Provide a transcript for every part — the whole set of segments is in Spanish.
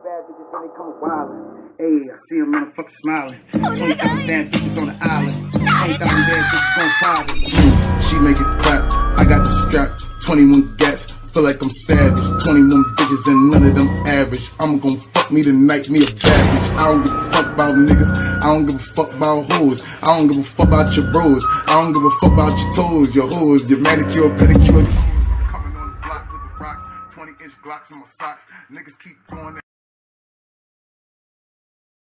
bad bitches when they come wildin'. Hey, I see them motherfuckers smiling. 20,000 bad bitches on the island. 20,000 bad bitches gon' private. She make it clap. I got the strap. 21 gats. Feel like I'm savage. 21 bitches and none of them average. I'm gon' fuck me tonight, me a bad bitch. I don't give a fuck about niggas. I don't give a fuck about hoes. I don't give a fuck about your bros. I don't give a fuck about your toes, your hoes, your manicure, pedicure. Coming on the block with the rocks. 20-inch Glocks in my socks. Niggas keep going.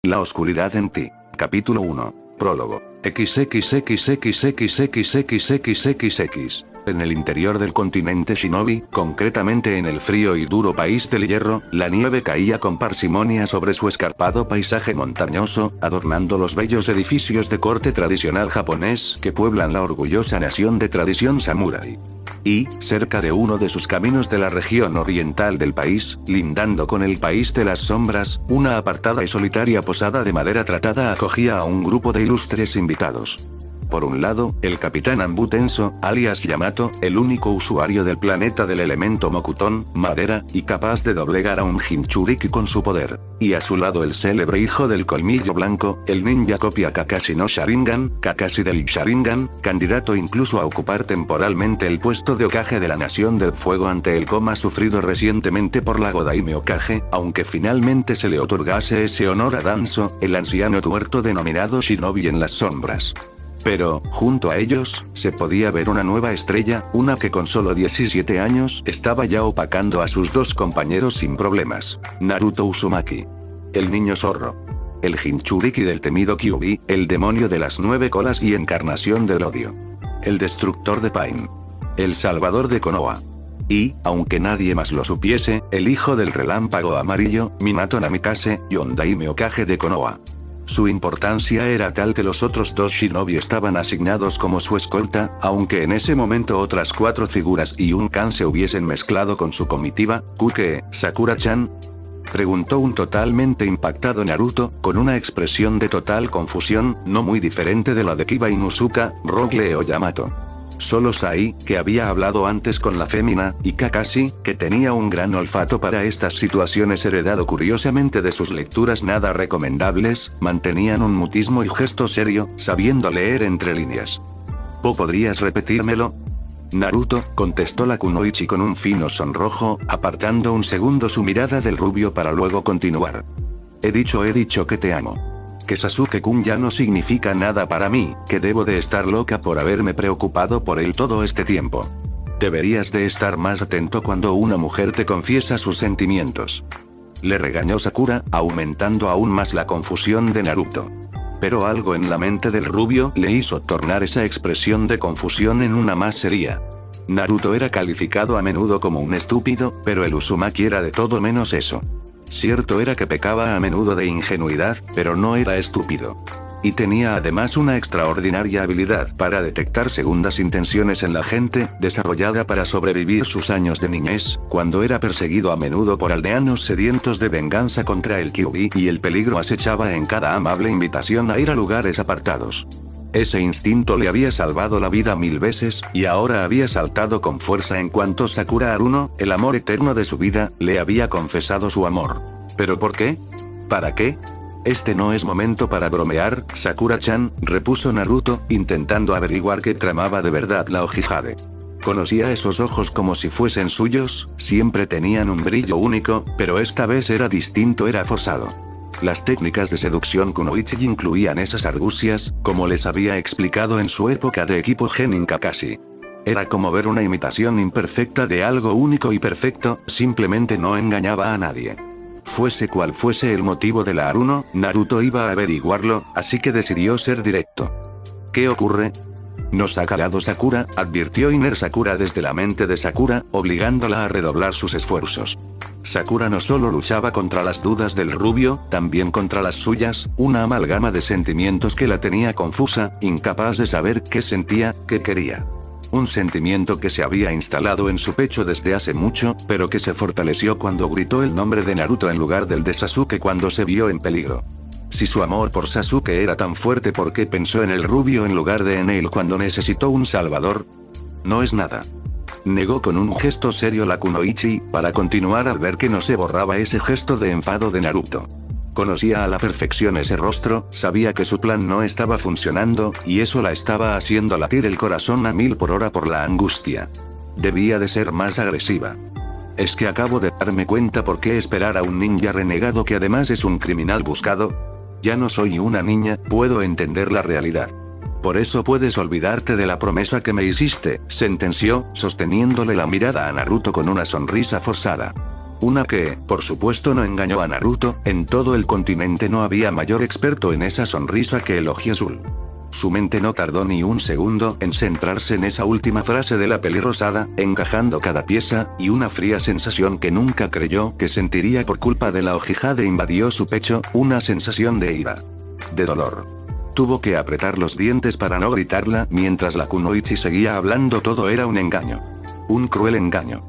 La oscuridad en ti. Capítulo 1. Prólogo. XXXXXXXXXXX. En el interior del continente Shinobi, concretamente en el frío y duro país del hierro, la nieve caía con parsimonia sobre su escarpado paisaje montañoso, adornando los bellos edificios de corte tradicional japonés que pueblan la orgullosa nación de tradición samurái. Y, cerca de uno de sus caminos de la región oriental del país, lindando con el país de las sombras, una apartada y solitaria posada de madera tratada acogía a un grupo de ilustres invitados. Por un lado, el capitán Anbu Tenso, alias Yamato, el único usuario del planeta del elemento Mokuton, madera, y capaz de doblegar a un Jinchuriki con su poder. Y a su lado el célebre hijo del colmillo blanco, el ninja copia Kakashi no Sharingan, Kakashi del Sharingan, candidato incluso a ocupar temporalmente el puesto de Hokage de la Nación del Fuego ante el coma sufrido recientemente por la Godaime Hokage, aunque finalmente se le otorgase ese honor a Danzo, el anciano tuerto denominado Shinobi en las sombras. Pero, junto a ellos, se podía ver una nueva estrella, una que con solo 17 años estaba ya opacando a sus dos compañeros sin problemas. Naruto Uzumaki. El niño zorro. El Jinchuriki del temido Kyuubi, el demonio de las 9 colas y encarnación del odio. El destructor de Pain. El salvador de Konoha. Y, aunque nadie más lo supiese, el hijo del relámpago amarillo, Minato Namikaze, Yondaime Hokage de Konoha. Su importancia era tal que los otros dos shinobi estaban asignados como su escolta, aunque en ese momento otras 4 figuras y un kan se hubiesen mezclado con su comitiva. ¿Kuke, Sakura-chan? Preguntó un totalmente impactado Naruto, con una expresión de total confusión, no muy diferente de la de Kiba Inuzuka, Rogue o Yamato. Solo Sai, que había hablado antes con la fémina, y Kakashi, que tenía un gran olfato para estas situaciones heredado curiosamente de sus lecturas nada recomendables, mantenían un mutismo y gesto serio, sabiendo leer entre líneas. ¿Podrías repetírmelo? Naruto, contestó la kunoichi con un fino sonrojo, apartando un segundo su mirada del rubio para luego continuar. He dicho que te amo. Que Sasuke-kun ya no significa nada para mí, que debo de estar loca por haberme preocupado por él todo este tiempo. Deberías de estar más atento cuando una mujer te confiesa sus sentimientos. Le regañó Sakura, aumentando aún más la confusión de Naruto. Pero algo en la mente del rubio le hizo tornar esa expresión de confusión en una más seria. Naruto era calificado a menudo como un estúpido, pero el Uzumaki era de todo menos eso. Cierto era que pecaba a menudo de ingenuidad, pero no era estúpido. Y tenía además una extraordinaria habilidad para detectar segundas intenciones en la gente, desarrollada para sobrevivir sus años de niñez, cuando era perseguido a menudo por aldeanos sedientos de venganza contra el Kyuubi y el peligro acechaba en cada amable invitación a ir a lugares apartados. Ese instinto le había salvado la vida 1000 veces, y ahora había saltado con fuerza en cuanto Sakura Haruno, el amor eterno de su vida, le había confesado su amor. ¿Pero por qué? ¿Para qué? Este no es momento para bromear, Sakura-chan, repuso Naruto, intentando averiguar qué tramaba de verdad la Hokage. Conocía esos ojos como si fuesen suyos, siempre tenían un brillo único, pero esta vez era distinto, era forzado. Las técnicas de seducción kunoichi incluían esas argucias, como les había explicado en su época de equipo Genin Kakashi. Era como ver una imitación imperfecta de algo único y perfecto, simplemente no engañaba a nadie. Fuese cual fuese el motivo de la Haruno, Naruto iba a averiguarlo, así que decidió ser directo. ¿Qué ocurre? Nos ha calado Sakura, advirtió Iner Sakura desde la mente de Sakura, obligándola a redoblar sus esfuerzos. Sakura no solo luchaba contra las dudas del rubio, también contra las suyas, una amalgama de sentimientos que la tenía confusa, incapaz de saber qué sentía, qué quería. Un sentimiento que se había instalado en su pecho desde hace mucho, pero que se fortaleció cuando gritó el nombre de Naruto en lugar del de Sasuke cuando se vio en peligro. Si su amor por Sasuke era tan fuerte, ¿por qué pensó en el rubio en lugar de en él cuando necesitó un salvador? No es nada. Negó con un gesto serio la kunoichi, para continuar al ver que no se borraba ese gesto de enfado de Naruto. Conocía a la perfección ese rostro, sabía que su plan no estaba funcionando, y eso la estaba haciendo latir el corazón a 1000 por hora por la angustia. Debía de ser más agresiva. ¿Es que acabo de darme cuenta por qué esperar a un ninja renegado que además es un criminal buscado? Ya no soy una niña, puedo entender la realidad. Por eso puedes olvidarte de la promesa que me hiciste, sentenció, sosteniéndole la mirada a Naruto con una sonrisa forzada. Una que, por supuesto, no engañó a Naruto, en todo el continente no había mayor experto en esa sonrisa que el Oji Azul. Su mente no tardó ni un segundo en centrarse en esa última frase de la pelirrosada, encajando cada pieza, y una fría sensación que nunca creyó que sentiría por culpa de la Hokage invadió su pecho, una sensación de ira. De dolor. Tuvo que apretar los dientes para no gritarla, mientras la kunoichi seguía hablando. Todo era un engaño. Un cruel engaño.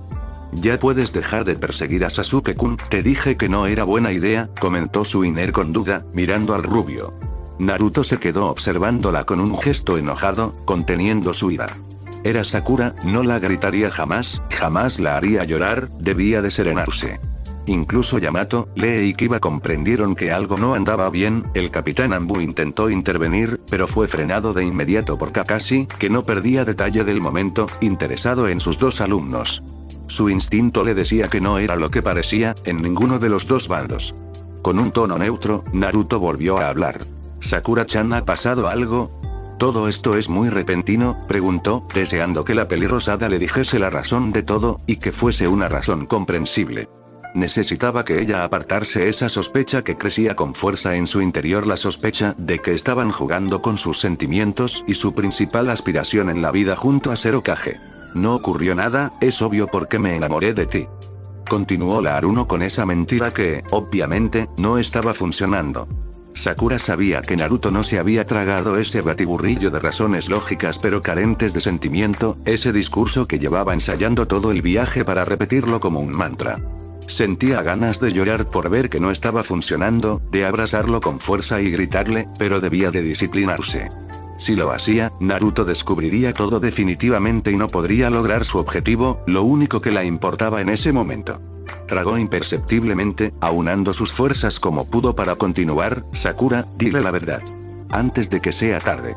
Ya puedes dejar de perseguir a Sasuke-kun, te dije que no era buena idea, comentó Suiner con duda, mirando al rubio. Naruto se quedó observándola con un gesto enojado, conteniendo su ira. Era Sakura, no la gritaría jamás, jamás la haría llorar, debía de serenarse. Incluso Yamato, Lee y Kiba comprendieron que algo no andaba bien. El capitán Anbu intentó intervenir, pero fue frenado de inmediato por Kakashi, que no perdía detalle del momento, interesado en sus dos alumnos. Su instinto le decía que no era lo que parecía, en ninguno de los dos bandos. Con un tono neutro, Naruto volvió a hablar. ¿Sakura-chan ha pasado algo? ¿Todo esto es muy repentino?, preguntó, deseando que la pelirrosada le dijese la razón de todo, y que fuese una razón comprensible. Necesitaba que ella apartase esa sospecha que crecía con fuerza en su interior, la sospecha de que estaban jugando con sus sentimientos y su principal aspiración en la vida junto a ser Hokage. No ocurrió nada, es obvio porque me enamoré de ti. Continuó la Haruno con esa mentira que, obviamente, no estaba funcionando. Sakura sabía que Naruto no se había tragado ese batiburrillo de razones lógicas pero carentes de sentimiento, ese discurso que llevaba ensayando todo el viaje para repetirlo como un mantra. Sentía ganas de llorar por ver que no estaba funcionando, de abrazarlo con fuerza y gritarle, pero debía de disciplinarse. Si lo hacía, Naruto descubriría todo definitivamente y no podría lograr su objetivo, lo único que le importaba en ese momento. Tragó imperceptiblemente, aunando sus fuerzas como pudo para continuar. Sakura, dile la verdad. Antes de que sea tarde.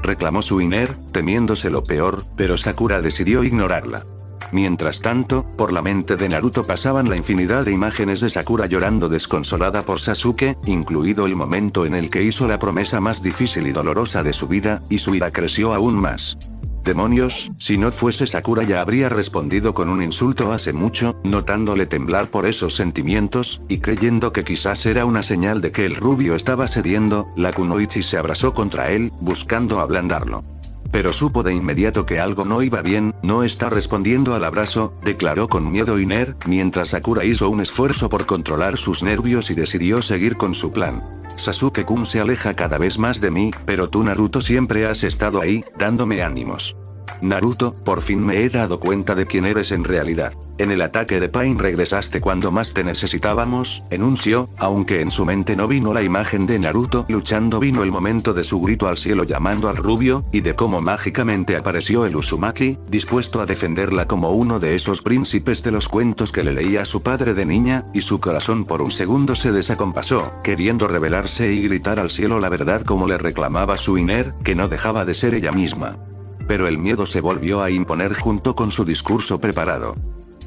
Reclamó Suiner, temiéndose lo peor, pero Sakura decidió ignorarla. Mientras tanto, por la mente de Naruto pasaban la infinidad de imágenes de Sakura llorando desconsolada por Sasuke, incluido el momento en el que hizo la promesa más difícil y dolorosa de su vida, y su ira creció aún más. Demonios, si no fuese Sakura ya habría respondido con un insulto hace mucho, notándole temblar por esos sentimientos, y creyendo que quizás era una señal de que el rubio estaba cediendo, la kunoichi se abrazó contra él, buscando ablandarlo. Pero supo de inmediato que algo no iba bien, no está respondiendo al abrazo, declaró con miedo Iner, mientras Sakura hizo un esfuerzo por controlar sus nervios y decidió seguir con su plan. Sasuke-kun se aleja cada vez más de mí, pero tú Naruto siempre has estado ahí, dándome ánimos. Naruto, por fin me he dado cuenta de quién eres en realidad. En el ataque de Pain regresaste cuando más te necesitábamos, enunció, aunque en su mente no vino la imagen de Naruto luchando, vino el momento de su grito al cielo llamando al rubio, y de cómo mágicamente apareció el Uzumaki, dispuesto a defenderla como uno de esos príncipes de los cuentos que le leía a su padre de niña, y su corazón por un segundo se desacompasó, queriendo rebelarse y gritar al cielo la verdad como le reclamaba Suiner, que no dejaba de ser ella misma. Pero el miedo se volvió a imponer junto con su discurso preparado.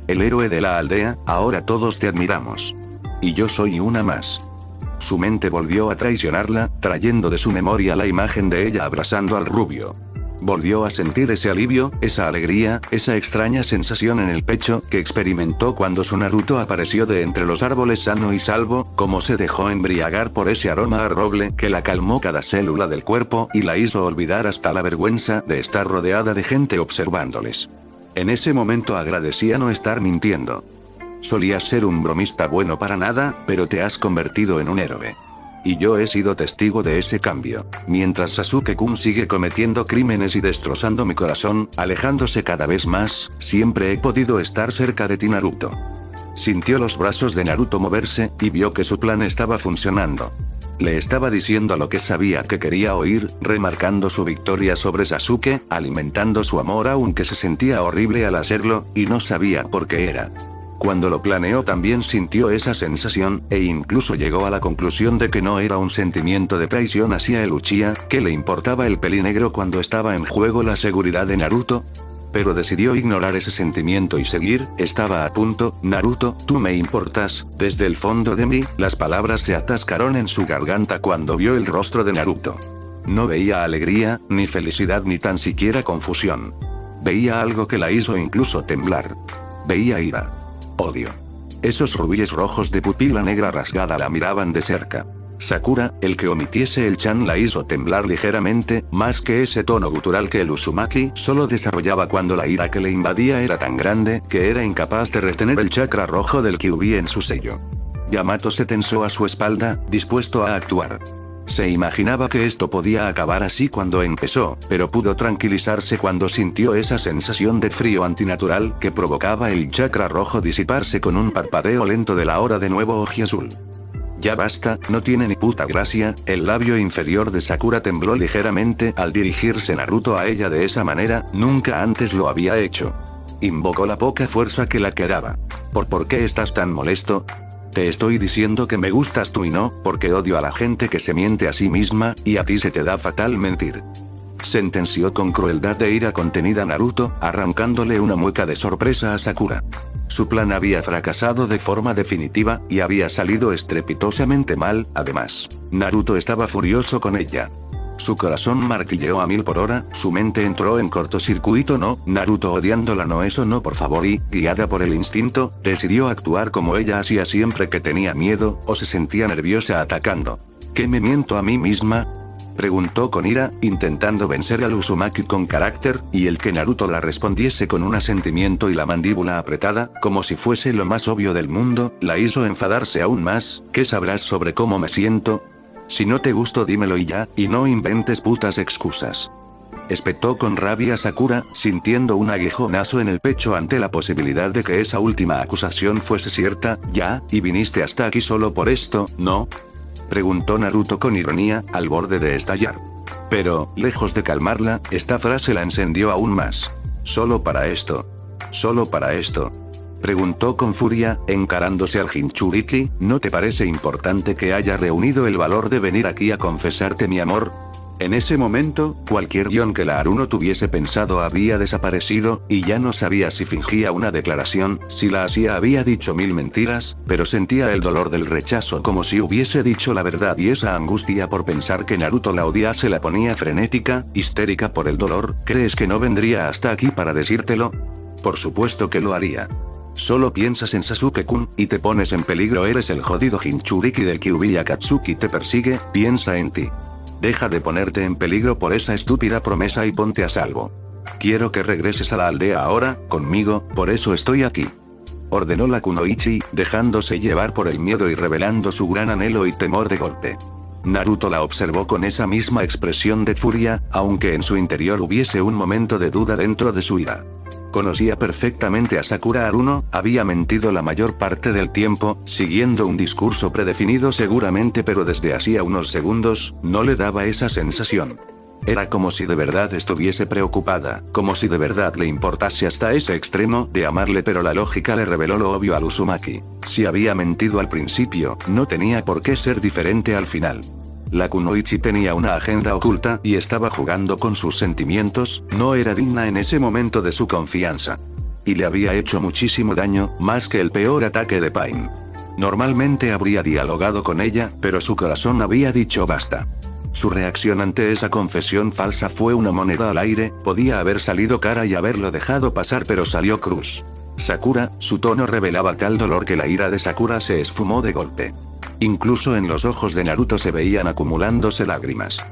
El héroe de la aldea, ahora todos te admiramos. Y yo soy una más. Su mente volvió a traicionarla, trayendo de su memoria la imagen de ella abrazando al rubio. Volvió a sentir ese alivio, esa alegría, esa extraña sensación en el pecho que experimentó cuando su Naruto apareció de entre los árboles sano y salvo, como se dejó embriagar por ese aroma a roble que la calmó cada célula del cuerpo y la hizo olvidar hasta la vergüenza de estar rodeada de gente observándoles. En ese momento agradecía no estar mintiendo. Solías ser un bromista bueno para nada, pero te has convertido en un héroe. Y yo he sido testigo de ese cambio. Mientras Sasuke-kun sigue cometiendo crímenes y destrozando mi corazón, alejándose cada vez más, siempre he podido estar cerca de ti Naruto. Sintió los brazos de Naruto moverse, y vio que su plan estaba funcionando. Le estaba diciendo lo que sabía que quería oír, remarcando su victoria sobre Sasuke, alimentando su amor aunque se sentía horrible al hacerlo, y no sabía por qué era. Cuando lo planeó también sintió esa sensación, e incluso llegó a la conclusión de que no era un sentimiento de traición hacia el Uchiha, que le importaba el pelinegro cuando estaba en juego la seguridad de Naruto. Pero decidió ignorar ese sentimiento y seguir, estaba a punto. Naruto, tú me importas, desde el fondo de mí, las palabras se atascaron en su garganta cuando vio el rostro de Naruto. No veía alegría, ni felicidad ni tan siquiera confusión. Veía algo que la hizo incluso temblar. Veía ira. Odio. Esos rubíes rojos de pupila negra rasgada la miraban de cerca. Sakura, el que omitiese el chan la hizo temblar ligeramente, más que ese tono gutural que el Uzumaki solo desarrollaba cuando la ira que le invadía era tan grande, que era incapaz de retener el chakra rojo del Kyuubi en su sello. Yamato se tensó a su espalda, dispuesto a actuar. Se imaginaba que esto podía acabar así cuando empezó, pero pudo tranquilizarse cuando sintió esa sensación de frío antinatural que provocaba el chakra rojo disiparse con un parpadeo lento de la hora de nuevo ojiazul. Ya basta, no tiene ni puta gracia. El labio inferior de Sakura tembló ligeramente al dirigirse Naruto a ella de esa manera, nunca antes lo había hecho. Invocó la poca fuerza que la quedaba. ¿Por qué estás tan molesto? Te estoy diciendo que me gustas tú y no, porque odio a la gente que se miente a sí misma, y a ti se te da fatal mentir. Sentenció con crueldad de ira contenida Naruto, arrancándole una mueca de sorpresa a Sakura. Su plan había fracasado de forma definitiva, y había salido estrepitosamente mal. Además, Naruto estaba furioso con ella. Su corazón martilleó a 1000 por hora, su mente entró en cortocircuito. No, Naruto odiándola, no, eso no, por favor, y, guiada por el instinto, decidió actuar como ella hacía siempre que tenía miedo, o se sentía nerviosa atacando. ¿Qué me miento a mí misma?, preguntó con ira, intentando vencer al Uzumaki con carácter, y el que Naruto la respondiese con un asentimiento y la mandíbula apretada, como si fuese lo más obvio del mundo, la hizo enfadarse aún más. ¿Qué sabrás sobre cómo me siento? Si no te gusto dímelo y ya, y no inventes putas excusas. Espetó con rabia Sakura, sintiendo un aguijonazo en el pecho ante la posibilidad de que esa última acusación fuese cierta. ¿Ya? ¿Y viniste hasta aquí solo por esto, no?, preguntó Naruto con ironía, al borde de estallar. Pero, lejos de calmarla, esta frase la encendió aún más. ¿Solo para esto? ¿Solo para esto?, preguntó con furia, encarándose al Jinchuriki. ¿No te parece importante que haya reunido el valor de venir aquí a confesarte mi amor? En ese momento, cualquier guión que la Haruno tuviese pensado había desaparecido, y ya no sabía si fingía una declaración, si la hacía había dicho 1000 mentiras, pero sentía el dolor del rechazo como si hubiese dicho la verdad, y esa angustia por pensar que Naruto la odiase la ponía frenética, histérica por el dolor. ¿Crees que no vendría hasta aquí para decírtelo? Por supuesto que lo haría. Solo piensas en Sasuke-kun, y te pones en peligro. Eres el jodido Jinchuriki del Kyuubi. Akatsuki te persigue, piensa en ti. Deja de ponerte en peligro por esa estúpida promesa y ponte a salvo. Quiero que regreses a la aldea ahora, conmigo, por eso estoy aquí. Ordenó la Kunoichi, dejándose llevar por el miedo y revelando su gran anhelo y temor de golpe. Naruto la observó con esa misma expresión de furia, aunque en su interior hubiese un momento de duda dentro de su ira. Conocía perfectamente a Sakura Haruno, había mentido la mayor parte del tiempo, siguiendo un discurso predefinido seguramente, pero desde hacía unos segundos, no le daba esa sensación. Era como si de verdad estuviese preocupada, como si de verdad le importase hasta ese extremo de amarle, pero la lógica le reveló lo obvio al Uzumaki. Si había mentido al principio, no tenía por qué ser diferente al final. La Kunoichi tenía una agenda oculta y estaba jugando con sus sentimientos, no era digna en ese momento de su confianza. Y le había hecho muchísimo daño, más que el peor ataque de Pain. Normalmente habría dialogado con ella, pero su corazón había dicho basta. Su reacción ante esa confesión falsa fue una moneda al aire, podía haber salido cara y haberlo dejado pasar, pero salió cruz. Sakura, su tono revelaba tal dolor que la ira de Sakura se esfumó de golpe. Incluso en los ojos de Naruto se veían acumulándose lágrimas.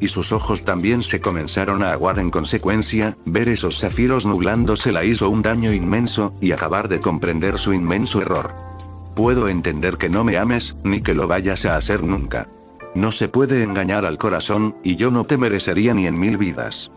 Y sus ojos también se comenzaron a aguar en consecuencia. Ver esos zafiros nublándose la hizo un daño inmenso, y acabar de comprender su inmenso error. Puedo entender que no me ames, ni que lo vayas a hacer nunca. No se puede engañar al corazón, y yo no te merecería ni en 1000 vidas.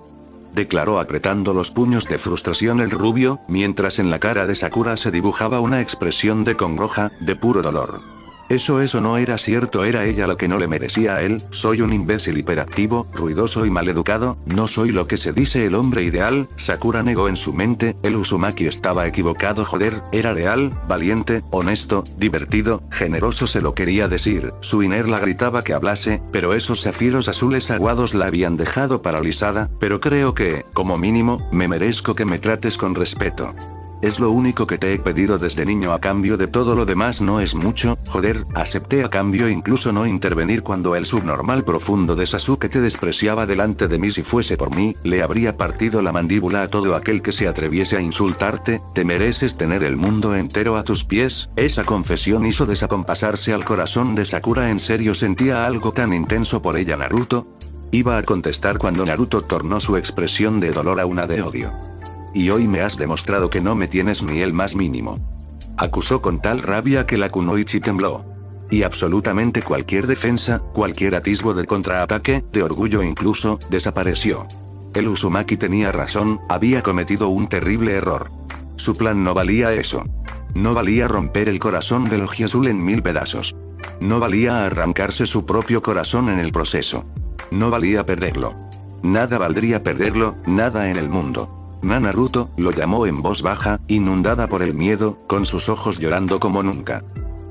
Declaró apretando los puños de frustración el rubio, mientras en la cara de Sakura se dibujaba una expresión de congoja, de puro dolor. Eso no era cierto, era ella lo que no le merecía a él. Soy un imbécil hiperactivo, ruidoso y maleducado, no soy lo que se dice el hombre ideal. Sakura negó en su mente, el Uzumaki estaba equivocado, joder, era real, valiente, honesto, divertido, generoso, se lo quería decir. Su Iner la gritaba que hablase, pero esos zafiros azules aguados la habían dejado paralizada, pero creo que, como mínimo, me merezco que me trates con respeto. Es lo único que te he pedido desde niño, a cambio de todo lo demás no es mucho, joder, acepté a cambio incluso no intervenir cuando el subnormal profundo de Sasuke te despreciaba delante de mí. Si fuese por mí, le habría partido la mandíbula a todo aquel que se atreviese a insultarte. Te mereces tener el mundo entero a tus pies. Esa confesión hizo desacompasarse al corazón de Sakura. ¿En serio sentía algo tan intenso por ella, Naruto? Iba a contestar cuando Naruto tornó su expresión de dolor a una de odio. Y hoy me has demostrado que no me tienes ni el más mínimo. Acusó con tal rabia que la kunoichi tembló. Y absolutamente cualquier defensa, cualquier atisbo de contraataque, de orgullo incluso, desapareció. El Uzumaki tenía razón, había cometido un terrible error. Su plan no valía eso. No valía romper el corazón del Ojiazul en 1000 pedazos. No valía arrancarse su propio corazón en el proceso. No valía perderlo. Nada valdría perderlo, nada en el mundo. Naruto, lo llamó en voz baja, inundada por el miedo, con sus ojos llorando como nunca.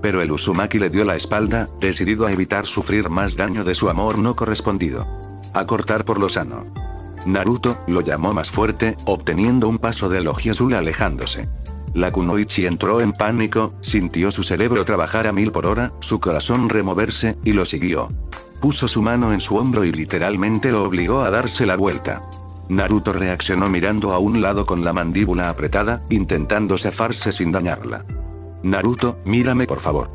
Pero el Uzumaki le dio la espalda, decidido a evitar sufrir más daño de su amor no correspondido. A cortar por lo sano. Naruto, lo llamó más fuerte, obteniendo un paso del Ojiazul alejándose. La kunoichi entró en pánico, sintió su cerebro trabajar a 1000 por hora, su corazón removerse, y lo siguió. Puso su mano en su hombro y literalmente lo obligó a darse la vuelta. Naruto reaccionó mirando a un lado con la mandíbula apretada, intentando zafarse sin dañarla. Naruto, mírame por favor.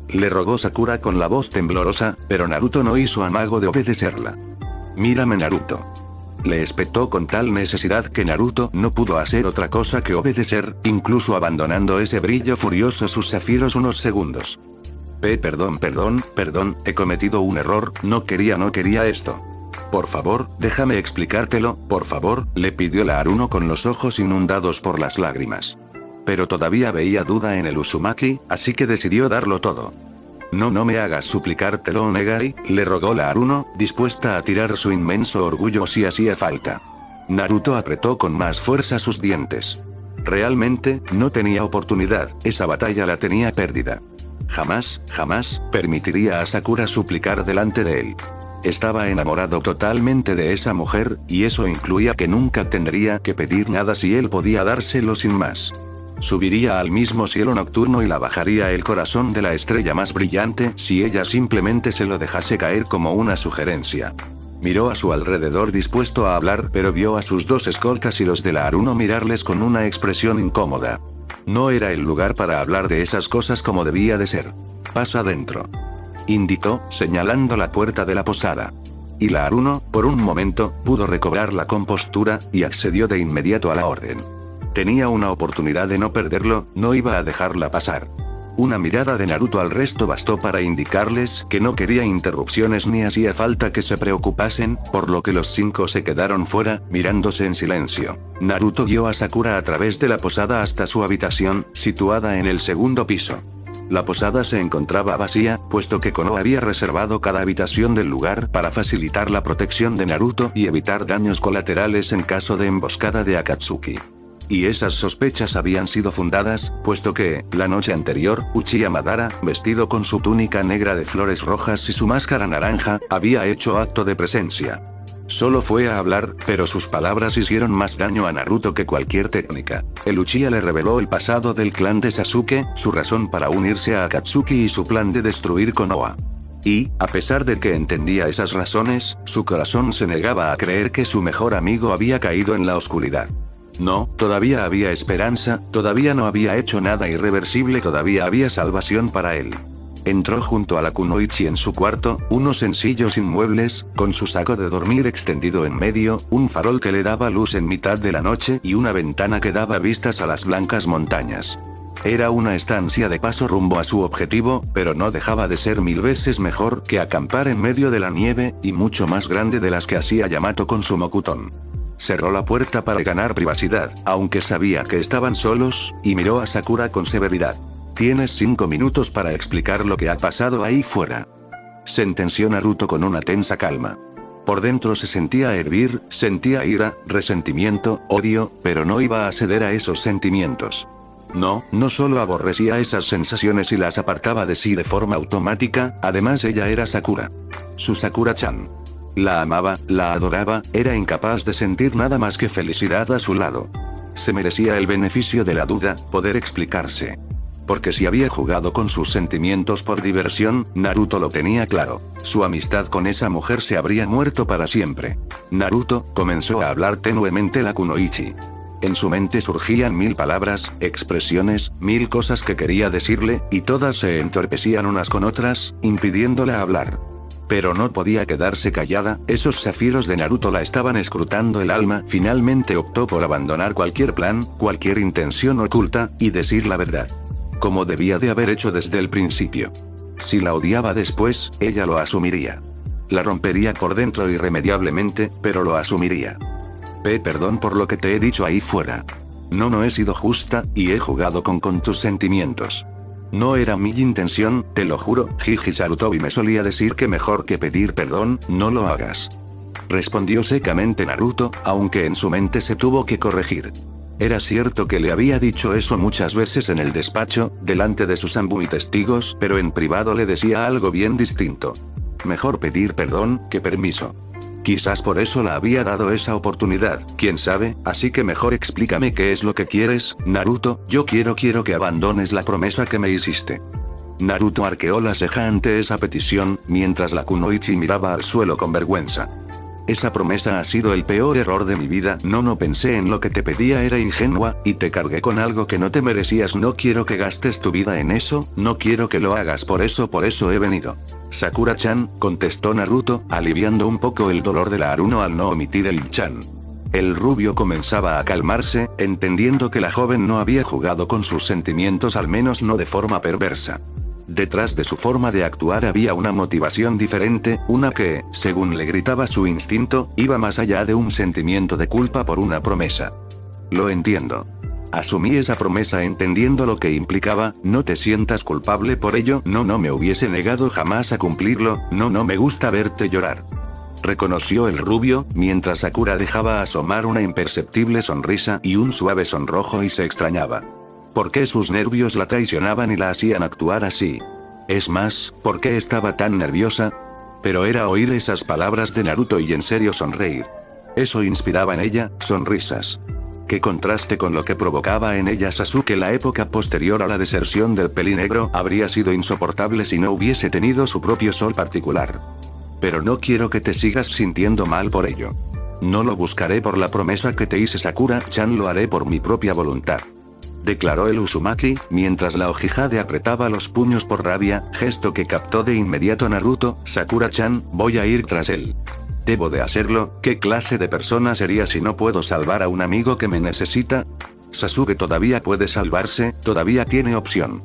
Le rogó Sakura con la voz temblorosa, pero Naruto no hizo amago de obedecerla. Mírame, Naruto. Le espetó con tal necesidad que Naruto no pudo hacer otra cosa que obedecer, incluso abandonando ese brillo furioso sus zafiros unos segundos. Perdón, he cometido un error, no quería esto. Por favor, déjame explicártelo, por favor, le pidió la Haruno con los ojos inundados por las lágrimas. Pero todavía veía duda en el Uzumaki, así que decidió darlo todo. No me hagas suplicártelo, Onegai, le rogó la Haruno, dispuesta a tirar su inmenso orgullo si hacía falta. Naruto apretó con más fuerza sus dientes. Realmente, no tenía oportunidad, esa batalla la tenía perdida. Jamás permitiría a Sakura suplicar delante de él. Estaba enamorado totalmente de esa mujer, y eso incluía que nunca tendría que pedir nada si él podía dárselo sin más. Subiría al mismo cielo nocturno y la bajaría el corazón de la estrella más brillante si ella simplemente se lo dejase caer como una sugerencia. Miró a su alrededor dispuesto a hablar, pero vio a sus dos escoltas y los de la Haruno mirarles con una expresión incómoda. No era el lugar para hablar de esas cosas como debía de ser. Pasa adentro. Indicó, señalando la puerta de la posada. Y la Haruno, por un momento, pudo recobrar la compostura, y accedió de inmediato a la orden. Tenía una oportunidad de no perderlo, no iba a dejarla pasar. Una mirada de Naruto al resto bastó para indicarles que no quería interrupciones ni hacía falta que se preocupasen, por lo que los 5 se quedaron fuera, mirándose en silencio. Naruto guió a Sakura a través de la posada hasta su habitación, situada en el segundo piso. La posada se encontraba vacía, puesto que Konoha había reservado cada habitación del lugar para facilitar la protección de Naruto y evitar daños colaterales en caso de emboscada de Akatsuki. Y esas sospechas habían sido fundadas, puesto que, la noche anterior, Uchiha Madara, vestido con su túnica negra de flores rojas y su máscara naranja, había hecho acto de presencia. Solo fue a hablar, pero sus palabras hicieron más daño a Naruto que cualquier técnica. El Uchiha le reveló el pasado del clan de Sasuke, su razón para unirse a Akatsuki y su plan de destruir Konoha. Y, a pesar de que entendía esas razones, su corazón se negaba a creer que su mejor amigo había caído en la oscuridad. No, todavía había esperanza, todavía no había hecho nada irreversible, todavía había salvación para él. Entró junto a la kunoichi en su cuarto, unos sencillos inmuebles, con su saco de dormir extendido en medio, un farol que le daba luz en mitad de la noche y una ventana que daba vistas a las blancas montañas. Era una estancia de paso rumbo a su objetivo, pero no dejaba de ser 1000 veces mejor que acampar en medio de la nieve, y mucho más grande de las que hacía Yamato con su Mokuton. Cerró la puerta para ganar privacidad, aunque sabía que estaban solos, y miró a Sakura con severidad. Tienes 5 minutos para explicar lo que ha pasado ahí fuera. Sentenció Naruto con una tensa calma. Por dentro se sentía hervir, sentía ira, resentimiento, odio, pero no iba a ceder a esos sentimientos. No solo aborrecía esas sensaciones y las apartaba de sí de forma automática, además ella era Sakura. Su Sakura-chan. La amaba, la adoraba, era incapaz de sentir nada más que felicidad a su lado. Se merecía el beneficio de la duda, poder explicarse. Porque si había jugado con sus sentimientos por diversión, Naruto lo tenía claro. Su amistad con esa mujer se habría muerto para siempre. Naruto comenzó a hablar tenuemente la kunoichi. En su mente surgían 1000 palabras, expresiones, 1000 cosas que quería decirle, y todas se entorpecían unas con otras, impidiéndola hablar. Pero no podía quedarse callada, esos zafiros de Naruto la estaban escrutando el alma. Finalmente optó por abandonar cualquier plan, cualquier intención oculta, y decir la verdad. Como debía de haber hecho desde el principio. Si la odiaba después, ella lo asumiría. La rompería por dentro irremediablemente, pero lo asumiría. Perdón por lo que te he dicho ahí fuera. No he sido justa, y he jugado con tus sentimientos. No era mi intención, te lo juro. Jiji Sarutobi me solía decir que mejor que pedir perdón, no lo hagas. Respondió secamente Naruto, aunque en su mente se tuvo que corregir. Era cierto que le había dicho eso muchas veces en el despacho, delante de sus y testigos, pero en privado le decía algo bien distinto. Mejor pedir perdón, que permiso. Quizás por eso la había dado esa oportunidad, quién sabe, así que mejor explícame qué es lo que quieres, Naruto. Yo quiero que abandones la promesa que me hiciste. Naruto arqueó la ceja ante esa petición, mientras la kunoichi miraba al suelo con vergüenza. Esa promesa ha sido el peor error de mi vida. No pensé en lo que te pedía, era ingenua, y te cargué con algo que no te merecías. No quiero que gastes tu vida en eso, no quiero que lo hagas, por eso he venido. Sakura-chan, contestó Naruto, aliviando un poco el dolor de la Haruno al no omitir el chan. El rubio comenzaba a calmarse, entendiendo que la joven no había jugado con sus sentimientos, al menos no de forma perversa. Detrás de su forma de actuar había una motivación diferente, una que, según le gritaba su instinto, iba más allá de un sentimiento de culpa por una promesa. Lo entiendo. Asumí esa promesa entendiendo lo que implicaba. No te sientas culpable por ello. No me hubiese negado jamás a cumplirlo. No me gusta verte llorar. Reconoció el rubio, mientras Sakura dejaba asomar una imperceptible sonrisa y un suave sonrojo y se extrañaba. ¿Por qué sus nervios la traicionaban y la hacían actuar así? Es más, ¿por qué estaba tan nerviosa? Pero era oír esas palabras de Naruto y en serio sonreír. Eso inspiraba en ella, sonrisas. Qué contraste con lo que provocaba en ella Sasuke. La época posterior a la deserción del pelinegro habría sido insoportable si no hubiese tenido su propio sol particular. Pero no quiero que te sigas sintiendo mal por ello. No lo buscaré por la promesa que te hice, Sakura-chan, lo haré por mi propia voluntad. Declaró el Uzumaki, mientras la Hokage apretaba los puños por rabia, gesto que captó de inmediato Naruto. Sakura-chan, voy a ir tras él. Debo de hacerlo. ¿Qué clase de persona sería si no puedo salvar a un amigo que me necesita? Sasuke todavía puede salvarse, todavía tiene opción.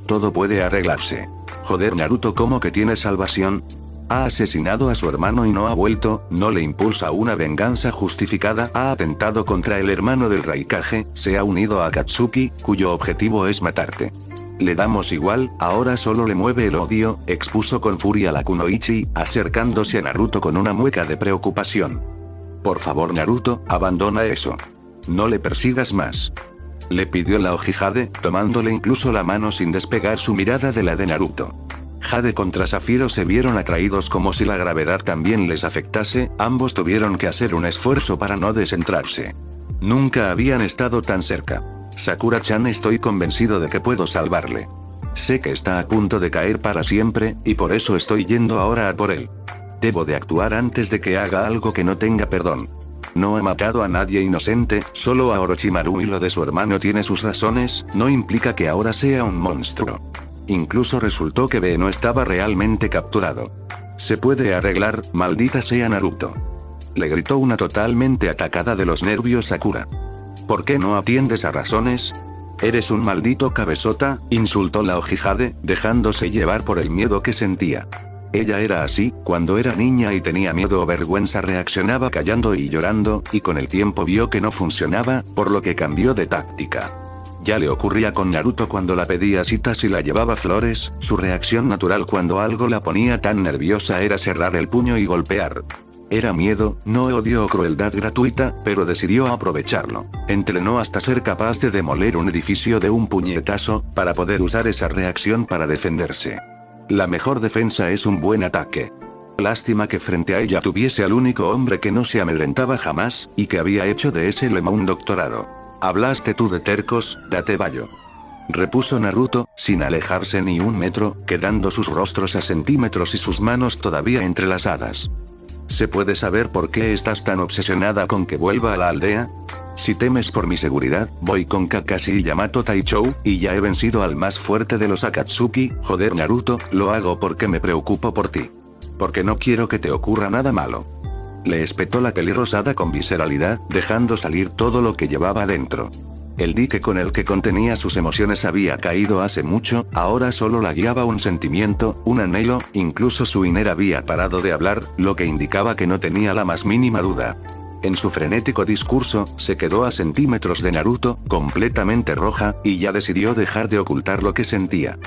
Todo puede arreglarse. Joder, Naruto, ¿cómo que tiene salvación? Ha asesinado a su hermano y no ha vuelto, no le impulsa una venganza justificada, ha atentado contra el hermano del Raikage, se ha unido a Akatsuki, cuyo objetivo es matarte. Le damos igual, ahora solo le mueve el odio, expuso con furia la kunoichi, acercándose a Naruto con una mueca de preocupación. Por favor, Naruto, abandona eso. No le persigas más. Le pidió la Hokage, tomándole incluso la mano sin despegar su mirada de la de Naruto. Jade contra Zafiro se vieron atraídos como si la gravedad también les afectase, ambos tuvieron que hacer un esfuerzo para no descentrarse. Nunca habían estado tan cerca. Sakura-chan, estoy convencido de que puedo salvarle. Sé que está a punto de caer para siempre, y por eso estoy yendo ahora a por él. Debo de actuar antes de que haga algo que no tenga perdón. No ha matado a nadie inocente, solo a Orochimaru, y lo de su hermano tiene sus razones, no implica que ahora sea un monstruo. Incluso resultó que B no estaba realmente capturado. Se puede arreglar, maldita sea Naruto. Le gritó una totalmente atacada de los nervios Sakura. ¿Por qué no atiendes a razones? Eres un maldito cabezota, insultó la Hokage, dejándose llevar por el miedo que sentía. Ella era así, cuando era niña y tenía miedo o vergüenza reaccionaba callando y llorando, y con el tiempo vio que no funcionaba, por lo que cambió de táctica. Ya le ocurría con Naruto cuando la pedía citas y la llevaba flores, su reacción natural cuando algo la ponía tan nerviosa era cerrar el puño y golpear. Era miedo, no odio o crueldad gratuita, pero decidió aprovecharlo. Entrenó hasta ser capaz de demoler un edificio de un puñetazo, para poder usar esa reacción para defenderse. La mejor defensa es un buen ataque. Lástima que frente a ella tuviese al único hombre que no se amedrentaba jamás, y que había hecho de ese lema un doctorado. Hablaste tú de tercos, date vallo. Repuso Naruto, sin alejarse ni un metro, quedando sus rostros a centímetros y sus manos todavía entrelazadas. ¿Se puede saber por qué estás tan obsesionada con que vuelva a la aldea? Si temes por mi seguridad, voy con Kakashi y Yamato Taichou, y ya he vencido al más fuerte de los Akatsuki. Joder Naruto, lo hago porque me preocupo por ti. Porque no quiero que te ocurra nada malo. Le espetó la pelirrosada con visceralidad, dejando salir todo lo que llevaba dentro. El dique con el que contenía sus emociones había caído hace mucho, ahora solo la guiaba un sentimiento, un anhelo, incluso su Iner había parado de hablar, lo que indicaba que no tenía la más mínima duda. En su frenético discurso, se quedó a centímetros de Naruto, completamente roja, y ya decidió dejar de ocultar lo que sentía.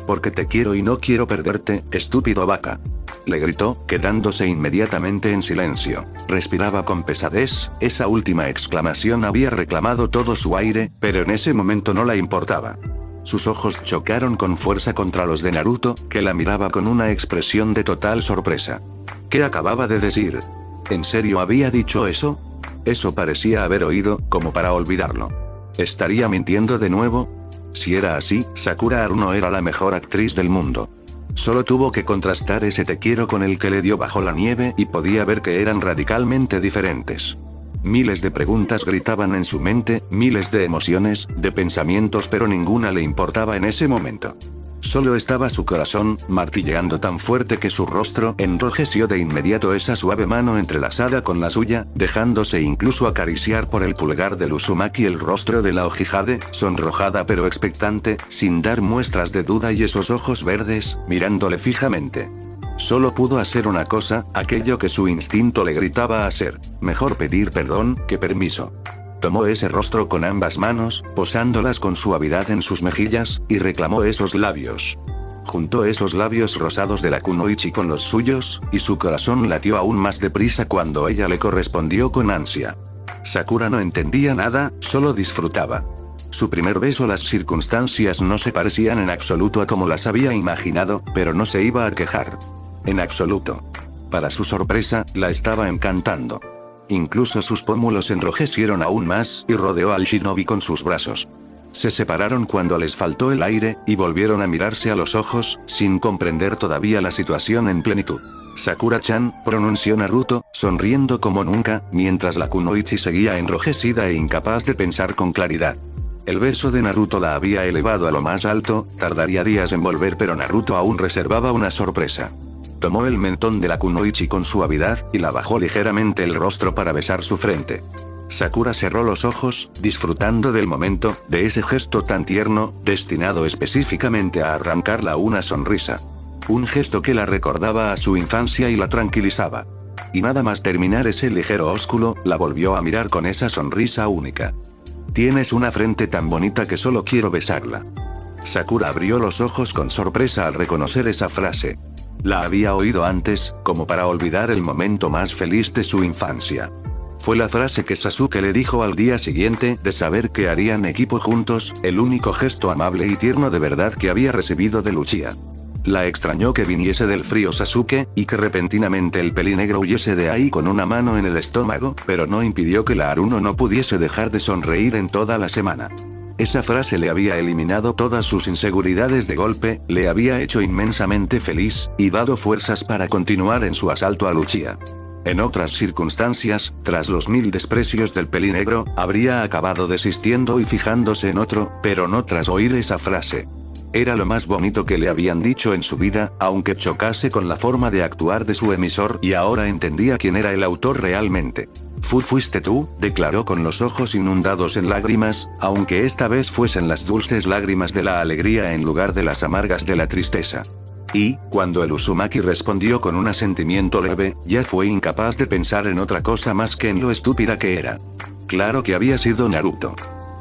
Porque te quiero y no quiero perderte, estúpido vaca. Le gritó, quedándose inmediatamente en silencio. Respiraba con pesadez, esa última exclamación había reclamado todo su aire, pero en ese momento no la importaba. Sus ojos chocaron con fuerza contra los de Naruto, que la miraba con una expresión de total sorpresa. ¿Qué acababa de decir? ¿En serio había dicho eso? Eso parecía haber oído, como para olvidarlo. ¿Estaría mintiendo de nuevo? Si era así, Sakura Haruno era la mejor actriz del mundo. Solo tuvo que contrastar ese te quiero con el que le dio bajo la nieve y podía ver que eran radicalmente diferentes. Miles de preguntas gritaban en su mente, miles de emociones, de pensamientos, pero ninguna le importaba en ese momento. Solo estaba su corazón, martilleando tan fuerte que su rostro enrojeció de inmediato esa suave mano entrelazada con la suya, dejándose incluso acariciar por el pulgar del Uzumaki el rostro de la Ojihade, sonrojada pero expectante, sin dar muestras de duda y esos ojos verdes, mirándole fijamente. Solo pudo hacer una cosa, aquello que su instinto le gritaba hacer, mejor pedir perdón que permiso. Tomó ese rostro con ambas manos, posándolas con suavidad en sus mejillas, y reclamó esos labios. Juntó esos labios rosados de la Kunoichi con los suyos, y su corazón latió aún más deprisa cuando ella le correspondió con ansia. Sakura no entendía nada, solo disfrutaba. Su primer beso, las circunstancias no se parecían en absoluto a como las había imaginado, pero no se iba a quejar. En absoluto. Para su sorpresa, la estaba encantando. Incluso sus pómulos enrojecieron aún más, y rodeó al shinobi con sus brazos. Se separaron cuando les faltó el aire, y volvieron a mirarse a los ojos, sin comprender todavía la situación en plenitud. Sakura-chan, pronunció Naruto, sonriendo como nunca, mientras la Kunoichi seguía enrojecida e incapaz de pensar con claridad. El beso de Naruto la había elevado a lo más alto, tardaría días en volver, pero Naruto aún reservaba una sorpresa. Tomó el mentón de la Kunoichi con suavidad, y la bajó ligeramente el rostro para besar su frente. Sakura cerró los ojos, disfrutando del momento, de ese gesto tan tierno, destinado específicamente a arrancarla una sonrisa. Un gesto que la recordaba a su infancia y la tranquilizaba. Y nada más terminar ese ligero ósculo, la volvió a mirar con esa sonrisa única. Tienes una frente tan bonita que solo quiero besarla. Sakura abrió los ojos con sorpresa al reconocer esa frase. La había oído antes, como para olvidar el momento más feliz de su infancia. Fue la frase que Sasuke le dijo al día siguiente de saber que harían equipo juntos, el único gesto amable y tierno de verdad que había recibido de Uchiha. La extrañó que viniese del frío Sasuke, y que repentinamente el pelinegro huyese de ahí con una mano en el estómago, pero no impidió que la Haruno no pudiese dejar de sonreír en toda la semana. Esa frase le había eliminado todas sus inseguridades de golpe, le había hecho inmensamente feliz, y dado fuerzas para continuar en su asalto a Uchiha. En otras circunstancias, tras los 1000 desprecios del pelinegro, habría acabado desistiendo y fijándose en otro, pero no tras oír esa frase. Era lo más bonito que le habían dicho en su vida, aunque chocase con la forma de actuar de su emisor, y ahora entendía quién era el autor realmente. Fuiste tú, declaró con los ojos inundados en lágrimas, aunque esta vez fuesen las dulces lágrimas de la alegría en lugar de las amargas de la tristeza. Y, cuando el Uzumaki respondió con un asentimiento leve, ya fue incapaz de pensar en otra cosa más que en lo estúpida que era. Claro que había sido Naruto.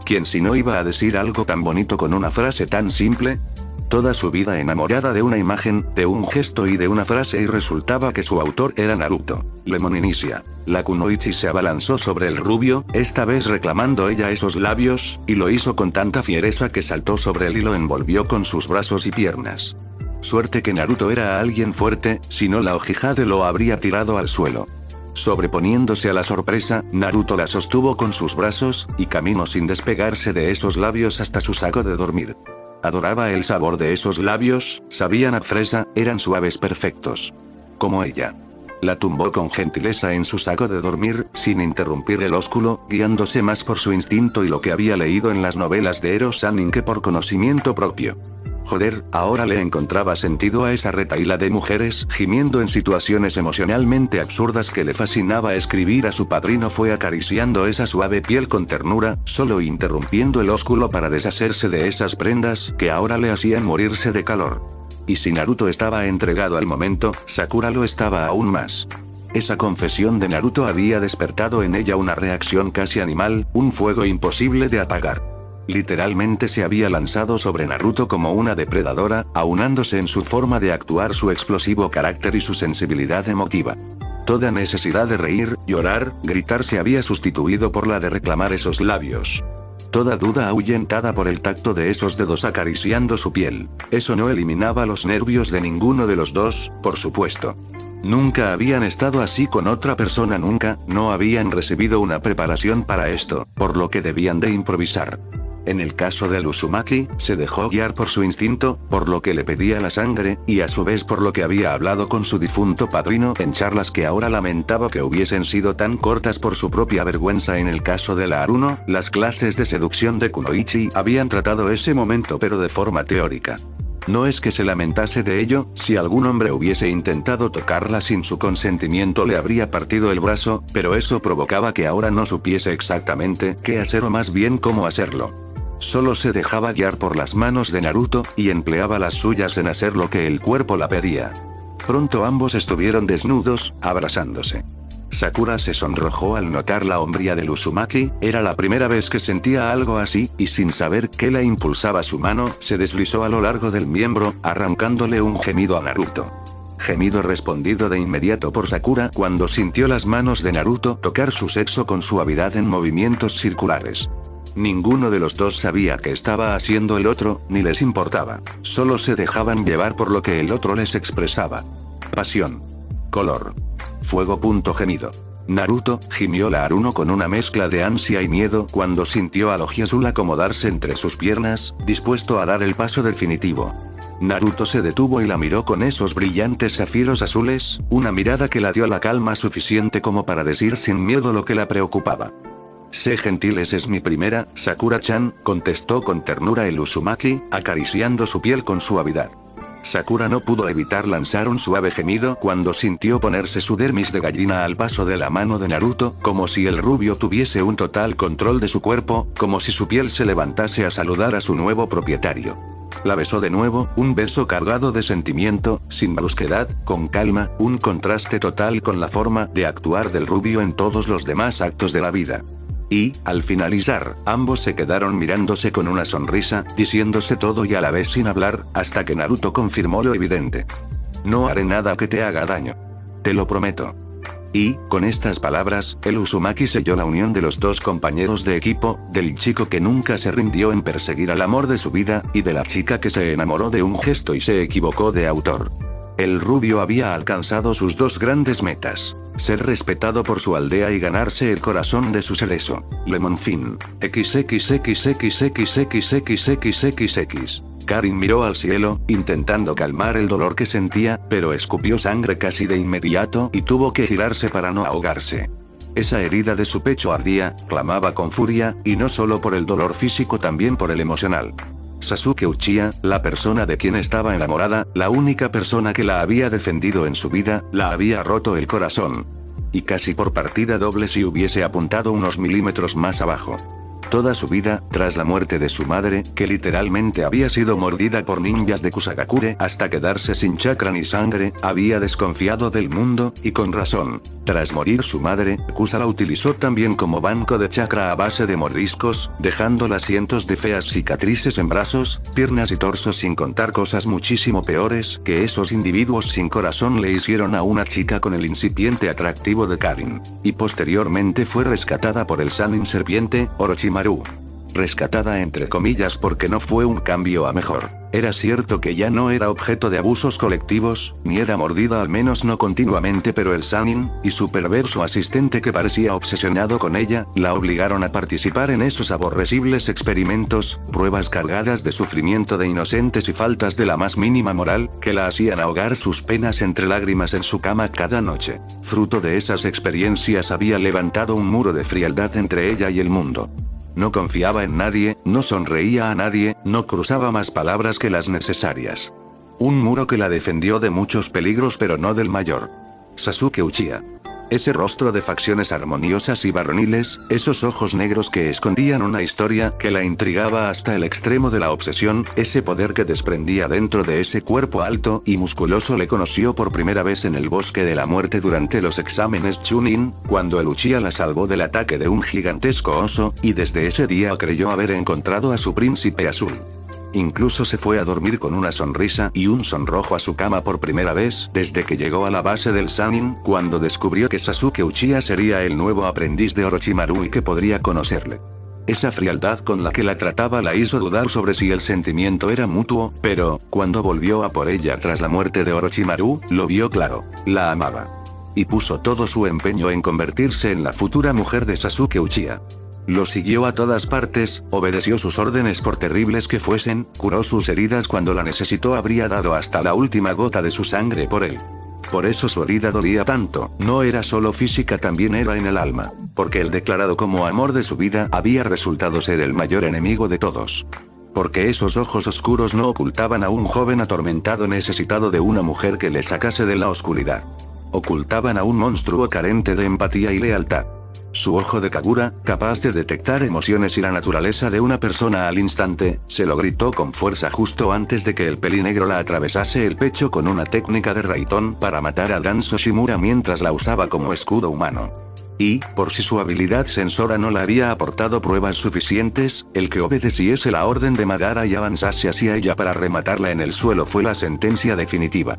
¿Quién si no iba a decir algo tan bonito con una frase tan simple? Toda su vida enamorada de una imagen, de un gesto y de una frase, y resultaba que su autor era Naruto. Lemon inicia. La kunoichi se abalanzó sobre el rubio, esta vez reclamando ella esos labios, y lo hizo con tanta fiereza que saltó sobre él y lo envolvió con sus brazos y piernas. Suerte que Naruto era alguien fuerte, si no la Hokage lo habría tirado al suelo. Sobreponiéndose a la sorpresa, Naruto la sostuvo con sus brazos, y caminó sin despegarse de esos labios hasta su saco de dormir. Adoraba el sabor de esos labios, sabían a fresa, eran suaves perfectos. Como ella. La tumbó con gentileza en su saco de dormir, sin interrumpir el ósculo, guiándose más por su instinto y lo que había leído en las novelas de Ero Sanin que por conocimiento propio. Joder, ahora le encontraba sentido a esa retahíla de mujeres gimiendo en situaciones emocionalmente absurdas que le fascinaba escribir a su padrino. Fue acariciando esa suave piel con ternura, solo interrumpiendo el ósculo para deshacerse de esas prendas que ahora le hacían morirse de calor. Y si Naruto estaba entregado al momento, Sakura lo estaba aún más. Esa confesión de Naruto había despertado en ella una reacción casi animal, un fuego imposible de apagar. Literalmente se había lanzado sobre Naruto como una depredadora, aunándose en su forma de actuar su explosivo carácter y su sensibilidad emotiva. Toda necesidad de reír, llorar, gritar se había sustituido por la de reclamar esos labios. Toda duda ahuyentada por el tacto de esos dedos acariciando su piel. Eso no eliminaba los nervios de ninguno de los dos, por supuesto. Nunca habían estado así con otra persona, nunca, no habían recibido una preparación para esto, por lo que debían de improvisar. En el caso del Uzumaki, se dejó guiar por su instinto, por lo que le pedía la sangre, y a su vez por lo que había hablado con su difunto padrino en charlas que ahora lamentaba que hubiesen sido tan cortas por su propia vergüenza. En el caso de la Haruno, las clases de seducción de Kunoichi habían tratado ese momento pero de forma teórica. No es que se lamentase de ello, si algún hombre hubiese intentado tocarla sin su consentimiento le habría partido el brazo, pero eso provocaba que ahora no supiese exactamente qué hacer o más bien cómo hacerlo. Solo se dejaba guiar por las manos de Naruto, y empleaba las suyas en hacer lo que el cuerpo la pedía. Pronto ambos estuvieron desnudos, abrazándose. Sakura se sonrojó al notar la hombría del Uzumaki, era la primera vez que sentía algo así, y sin saber qué la impulsaba su mano, se deslizó a lo largo del miembro, arrancándole un gemido a Naruto. Gemido respondido de inmediato por Sakura cuando sintió las manos de Naruto tocar su sexo con suavidad en movimientos circulares. Ninguno de los dos sabía qué estaba haciendo el otro, ni les importaba. Solo se dejaban llevar por lo que el otro les expresaba. Pasión. Color. Fuego. Gemido. Naruto, gimió la Haruno con una mezcla de ansia y miedo cuando sintió a Logia Azul acomodarse entre sus piernas, dispuesto a dar el paso definitivo. Naruto se detuvo y la miró con esos brillantes zafiros azules, una mirada que la dio la calma suficiente como para decir sin miedo lo que la preocupaba. Sé gentil, esa es mi primera, Sakura-chan, contestó con ternura el Uzumaki, acariciando su piel con suavidad. Sakura no pudo evitar lanzar un suave gemido cuando sintió ponerse su dermis de gallina al paso de la mano de Naruto, como si el rubio tuviese un total control de su cuerpo, como si su piel se levantase a saludar a su nuevo propietario. La besó de nuevo, un beso cargado de sentimiento, sin brusquedad, con calma, un contraste total con la forma de actuar del rubio en todos los demás actos de la vida. Y, al finalizar, ambos se quedaron mirándose con una sonrisa, diciéndose todo y a la vez sin hablar, hasta que Naruto confirmó lo evidente. No haré nada que te haga daño. Te lo prometo. Y, con estas palabras, el Uzumaki selló la unión de los dos compañeros de equipo, del chico que nunca se rindió en perseguir al amor de su vida, y de la chica que se enamoró de un gesto y se equivocó de autor. El rubio había alcanzado sus dos grandes metas. Ser respetado por su aldea y ganarse el corazón de su cerezo. Lemon Fin. XXXXXXXXXXX. Karin miró al cielo, intentando calmar el dolor que sentía, pero escupió sangre casi de inmediato y tuvo que girarse para no ahogarse. Esa herida de su pecho ardía, clamaba con furia, y no solo por el dolor físico, también por el emocional. Sasuke Uchiha, la persona de quien estaba enamorada, la única persona que la había defendido en su vida, la había roto el corazón. Y casi por partida doble si hubiese apuntado unos milímetros más abajo. toda su vida, tras la muerte de su madre, que literalmente había sido mordida por ninjas de Kusagakure hasta quedarse sin chakra ni sangre, había desconfiado del mundo, y con razón. Tras morir su madre, Kusa la utilizó también como banco de chakra a base de mordiscos, dejándola cientos de feas cicatrices en brazos, piernas y torsos, sin contar cosas muchísimo peores que esos individuos sin corazón le hicieron a una chica con el incipiente atractivo de Karin. Y posteriormente fue rescatada por el Sannin serpiente, Orochimaru. Rescatada entre comillas porque no fue un cambio a mejor. Era cierto que ya no era objeto de abusos colectivos, ni era mordida, al menos no continuamente, pero el Sannin, y su perverso asistente que parecía obsesionado con ella, la obligaron a participar en esos aborrecibles experimentos, pruebas cargadas de sufrimiento de inocentes y faltas de la más mínima moral, que la hacían ahogar sus penas entre lágrimas en su cama cada noche. Fruto de esas experiencias había levantado un muro de frialdad entre ella y el mundo. No confiaba en nadie, no sonreía a nadie, no cruzaba más palabras que las necesarias. Un muro que la defendió de muchos peligros, pero no del mayor. Sasuke Uchiha. Ese rostro de facciones armoniosas y varoniles, esos ojos negros que escondían una historia que la intrigaba hasta el extremo de la obsesión, ese poder que desprendía dentro de ese cuerpo alto y musculoso, le conoció por primera vez en el bosque de la muerte durante los exámenes Chunin, cuando el Uchiha la salvó del ataque de un gigantesco oso, y desde ese día creyó haber encontrado a su príncipe azul. Incluso se fue a dormir con una sonrisa y un sonrojo a su cama por primera vez desde que llegó a la base del Sannin, cuando descubrió que Sasuke Uchiha sería el nuevo aprendiz de Orochimaru y que podría conocerle. Esa frialdad con la que la trataba la hizo dudar sobre si el sentimiento era mutuo, pero, cuando volvió a por ella tras la muerte de Orochimaru, lo vio claro. La amaba. Y puso todo su empeño en convertirse en la futura mujer de Sasuke Uchiha. Lo siguió a todas partes, obedeció sus órdenes por terribles que fuesen, curó sus heridas cuando la necesitó, habría dado hasta la última gota de su sangre por él. Por eso su herida dolía tanto, no era solo física, también era en el alma, porque el declarado como amor de su vida había resultado ser el mayor enemigo de todos. Porque esos ojos oscuros no ocultaban a un joven atormentado necesitado de una mujer que le sacase de la oscuridad. Ocultaban a un monstruo carente de empatía y lealtad. Su ojo de Kagura, capaz de detectar emociones y la naturaleza de una persona al instante, se lo gritó con fuerza justo antes de que el pelinegro la atravesase el pecho con una técnica de Raitón para matar a Ganso Shimura mientras la usaba como escudo humano. Y, por si su habilidad sensora no le había aportado pruebas suficientes, el que obedeciese la orden de Madara y avanzase hacia ella para rematarla en el suelo fue la sentencia definitiva.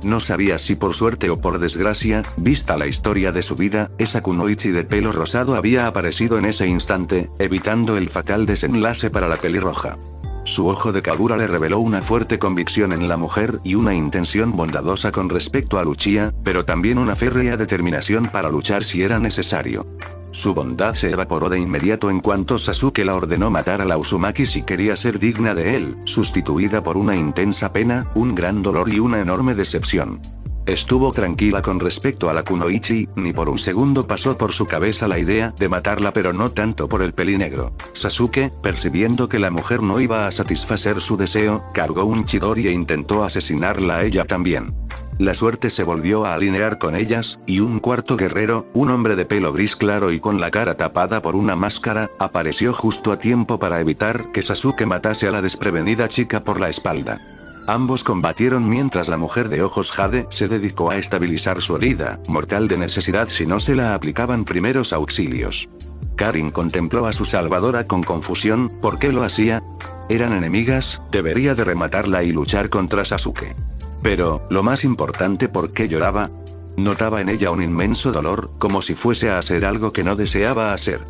No sabía si por suerte o por desgracia, vista la historia de su vida, esa kunoichi de pelo rosado había aparecido en ese instante, evitando el fatal desenlace para la pelirroja. Su ojo de Kagura le reveló una fuerte convicción en la mujer y una intención bondadosa con respecto a Uchiha, pero también una férrea determinación para luchar si era necesario. Su bondad se evaporó de inmediato en cuanto Sasuke la ordenó matar a la Uzumaki si quería ser digna de él, sustituida por una intensa pena, un gran dolor y una enorme decepción. Estuvo tranquila con respecto a la kunoichi, ni por un segundo pasó por su cabeza la idea de matarla, pero no tanto por el pelinegro. Sasuke, percibiendo que la mujer no iba a satisfacer su deseo, cargó un chidori e intentó asesinarla a ella también. La suerte se volvió a alinear con ellas, y un cuarto guerrero, un hombre de pelo gris claro y con la cara tapada por una máscara, apareció justo a tiempo para evitar que Sasuke matase a la desprevenida chica por la espalda. Ambos combatieron mientras la mujer de ojos jade se dedicó a estabilizar su herida, mortal de necesidad si no se la aplicaban primeros auxilios. Karin contempló a su salvadora con confusión. ¿Por qué lo hacía? Eran enemigas, debería de rematarla y luchar contra Sasuke. Pero, lo más importante, ¿por qué lloraba? Notaba en ella un inmenso dolor, como si fuese a hacer algo que no deseaba hacer.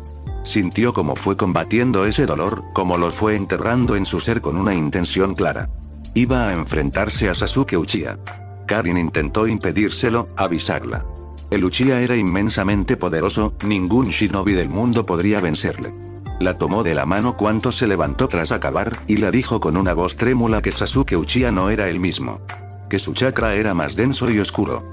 Sintió cómo fue combatiendo ese dolor, cómo lo fue enterrando en su ser con una intención clara. Iba a enfrentarse a Sasuke Uchiha. Karin intentó impedírselo, avisarla. El Uchiha era inmensamente poderoso, ningún shinobi del mundo podría vencerle. La tomó de la mano cuando se levantó tras acabar, y la dijo con una voz trémula que Sasuke Uchiha no era el mismo. Que su chakra era más denso y oscuro.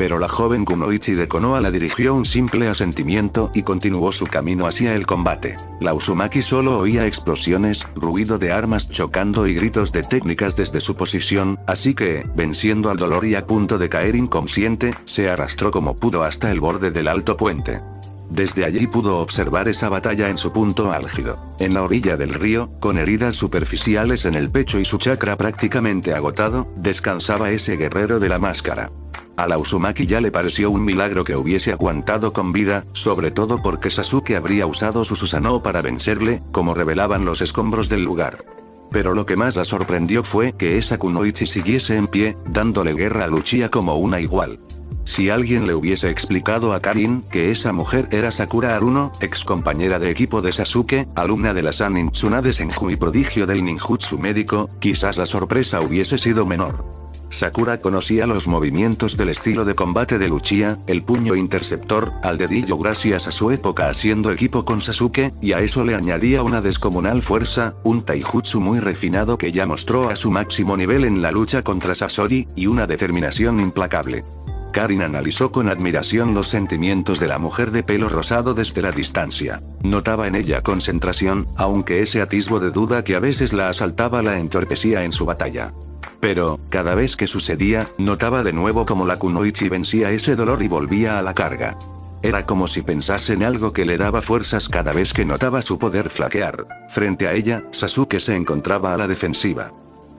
Pero la joven kunoichi de Konoha la dirigió un simple asentimiento y continuó su camino hacia el combate. La Uzumaki solo oía explosiones, ruido de armas chocando y gritos de técnicas desde su posición, así que, venciendo al dolor y a punto de caer inconsciente, se arrastró como pudo hasta el borde del alto puente. Desde allí pudo observar esa batalla en su punto álgido. En la orilla del río, con heridas superficiales en el pecho y su chakra prácticamente agotado, descansaba ese guerrero de la máscara. A la Uzumaki ya le pareció un milagro que hubiese aguantado con vida, sobre todo porque Sasuke habría usado su Susanoo para vencerle, como revelaban los escombros del lugar. Pero lo que más la sorprendió fue que esa kunoichi siguiese en pie, dándole guerra a Uchiha como una igual. Si alguien le hubiese explicado a Karin que esa mujer era Sakura Haruno, ex compañera de equipo de Sasuke, alumna de la Sannin Tsunade Senju y prodigio del ninjutsu médico, quizás la sorpresa hubiese sido menor. Sakura conocía los movimientos del estilo de combate de Uchiha, el puño interceptor, al dedillo gracias a su época haciendo equipo con Sasuke, y a eso le añadía una descomunal fuerza, un taijutsu muy refinado que ya mostró a su máximo nivel en la lucha contra Sasori, y una determinación implacable. Karin analizó con admiración los sentimientos de la mujer de pelo rosado desde la distancia. Notaba en ella concentración, aunque ese atisbo de duda que a veces la asaltaba la entorpecía en su batalla. Pero, cada vez que sucedía, notaba de nuevo como la kunoichi vencía ese dolor y volvía a la carga. Era como si pensase en algo que le daba fuerzas cada vez que notaba su poder flaquear. Frente a ella, Sasuke se encontraba a la defensiva.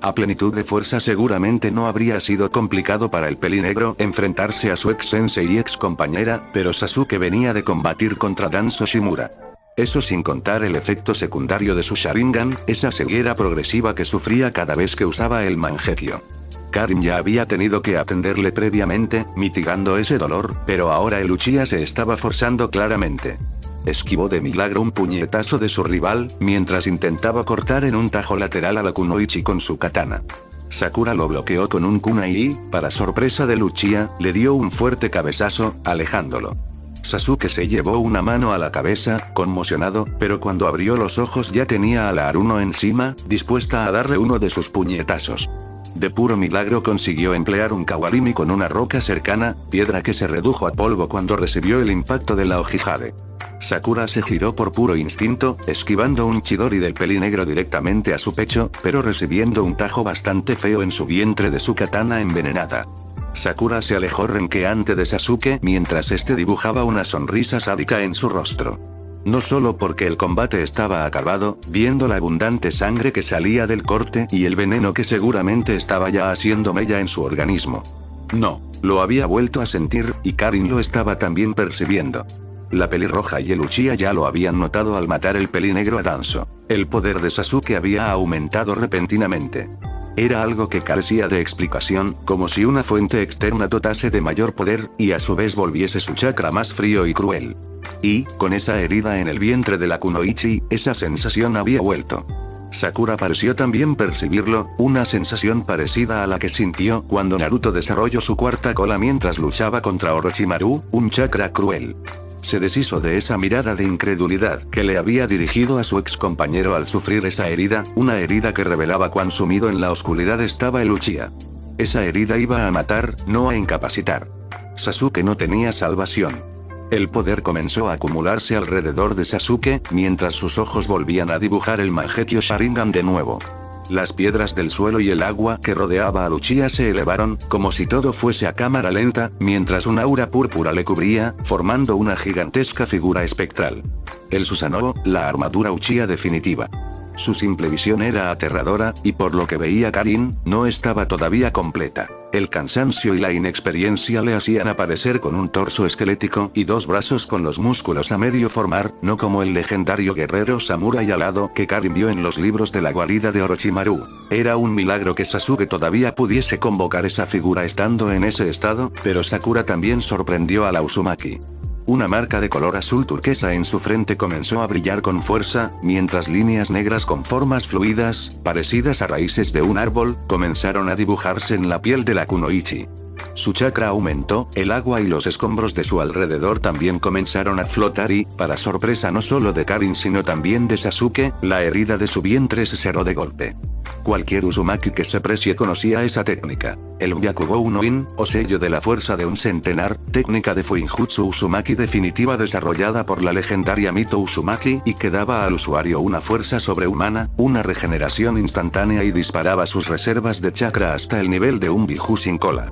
A plenitud de fuerza seguramente no habría sido complicado para el pelinegro enfrentarse a su ex sensei y ex compañera, pero Sasuke venía de combatir contra Danzo Shimura. Eso sin contar el efecto secundario de su Sharingan, esa ceguera progresiva que sufría cada vez que usaba el Mangekyo. Karin ya había tenido que atenderle previamente, mitigando ese dolor, pero ahora el Uchiha se estaba forzando claramente. Esquivó de milagro un puñetazo de su rival, mientras intentaba cortar en un tajo lateral a la kunoichi con su katana. Sakura lo bloqueó con un kunai y, para sorpresa de Uchiha, le dio un fuerte cabezazo, alejándolo. Sasuke se llevó una mano a la cabeza, conmocionado, pero cuando abrió los ojos ya tenía a la Haruno encima, dispuesta a darle uno de sus puñetazos. De puro milagro consiguió emplear un kawarimi con una roca cercana, piedra que se redujo a polvo cuando recibió el impacto de la Ojihade. Sakura se giró por puro instinto, esquivando un chidori del pelinegro directamente a su pecho, pero recibiendo un tajo bastante feo en su vientre de su katana envenenada. Sakura se alejó renqueante de Sasuke mientras este dibujaba una sonrisa sádica en su rostro. No solo porque el combate estaba acabado, viendo la abundante sangre que salía del corte y el veneno que seguramente estaba ya haciendo mella en su organismo. No, lo había vuelto a sentir, y Karin lo estaba también percibiendo. La pelirroja y el Uchiha ya lo habían notado al matar el pelinegro a Danzo. El poder de Sasuke había aumentado repentinamente. Era algo que carecía de explicación, como si una fuente externa dotase de mayor poder, y a su vez volviese su chakra más frío y cruel. Y, con esa herida en el vientre de la kunoichi, esa sensación había vuelto. Sakura pareció también percibirlo, una sensación parecida a la que sintió cuando Naruto desarrolló su cuarta cola mientras luchaba contra Orochimaru, un chakra cruel. Se deshizo de esa mirada de incredulidad que le había dirigido a su ex compañero al sufrir esa herida, una herida que revelaba cuán sumido en la oscuridad estaba el Uchiha. Esa herida iba a matar, no a incapacitar. Sasuke no tenía salvación. El poder comenzó a acumularse alrededor de Sasuke, mientras sus ojos volvían a dibujar el Mangekyo Sharingan de nuevo. Las piedras del suelo y el agua que rodeaba a Uchiha se elevaron, como si todo fuese a cámara lenta, mientras un aura púrpura le cubría, formando una gigantesca figura espectral. El Susanoo, la armadura Uchiha definitiva. Su simple visión era aterradora, y por lo que veía Karin, no estaba todavía completa. El cansancio y la inexperiencia le hacían aparecer con un torso esquelético y dos brazos con los músculos a medio formar, no como el legendario guerrero samurái alado que Karin vio en los libros de la guarida de Orochimaru. Era un milagro que Sasuke todavía pudiese convocar esa figura estando en ese estado, pero Sakura también sorprendió a la Uzumaki. Una marca de color azul turquesa en su frente comenzó a brillar con fuerza, mientras líneas negras con formas fluidas, parecidas a raíces de un árbol, comenzaron a dibujarse en la piel de la kunoichi. Su chakra aumentó, el agua y los escombros de su alrededor también comenzaron a flotar y, para sorpresa no solo de Karin sino también de Sasuke, la herida de su vientre se cerró de golpe. Cualquier Uzumaki que se precie conocía esa técnica. El Byakugou no In, o sello de la fuerza de un centenar, técnica de Fuinjutsu Uzumaki definitiva desarrollada por la legendaria Mito Uzumaki y que daba al usuario una fuerza sobrehumana, una regeneración instantánea y disparaba sus reservas de chakra hasta el nivel de un Biju sin cola.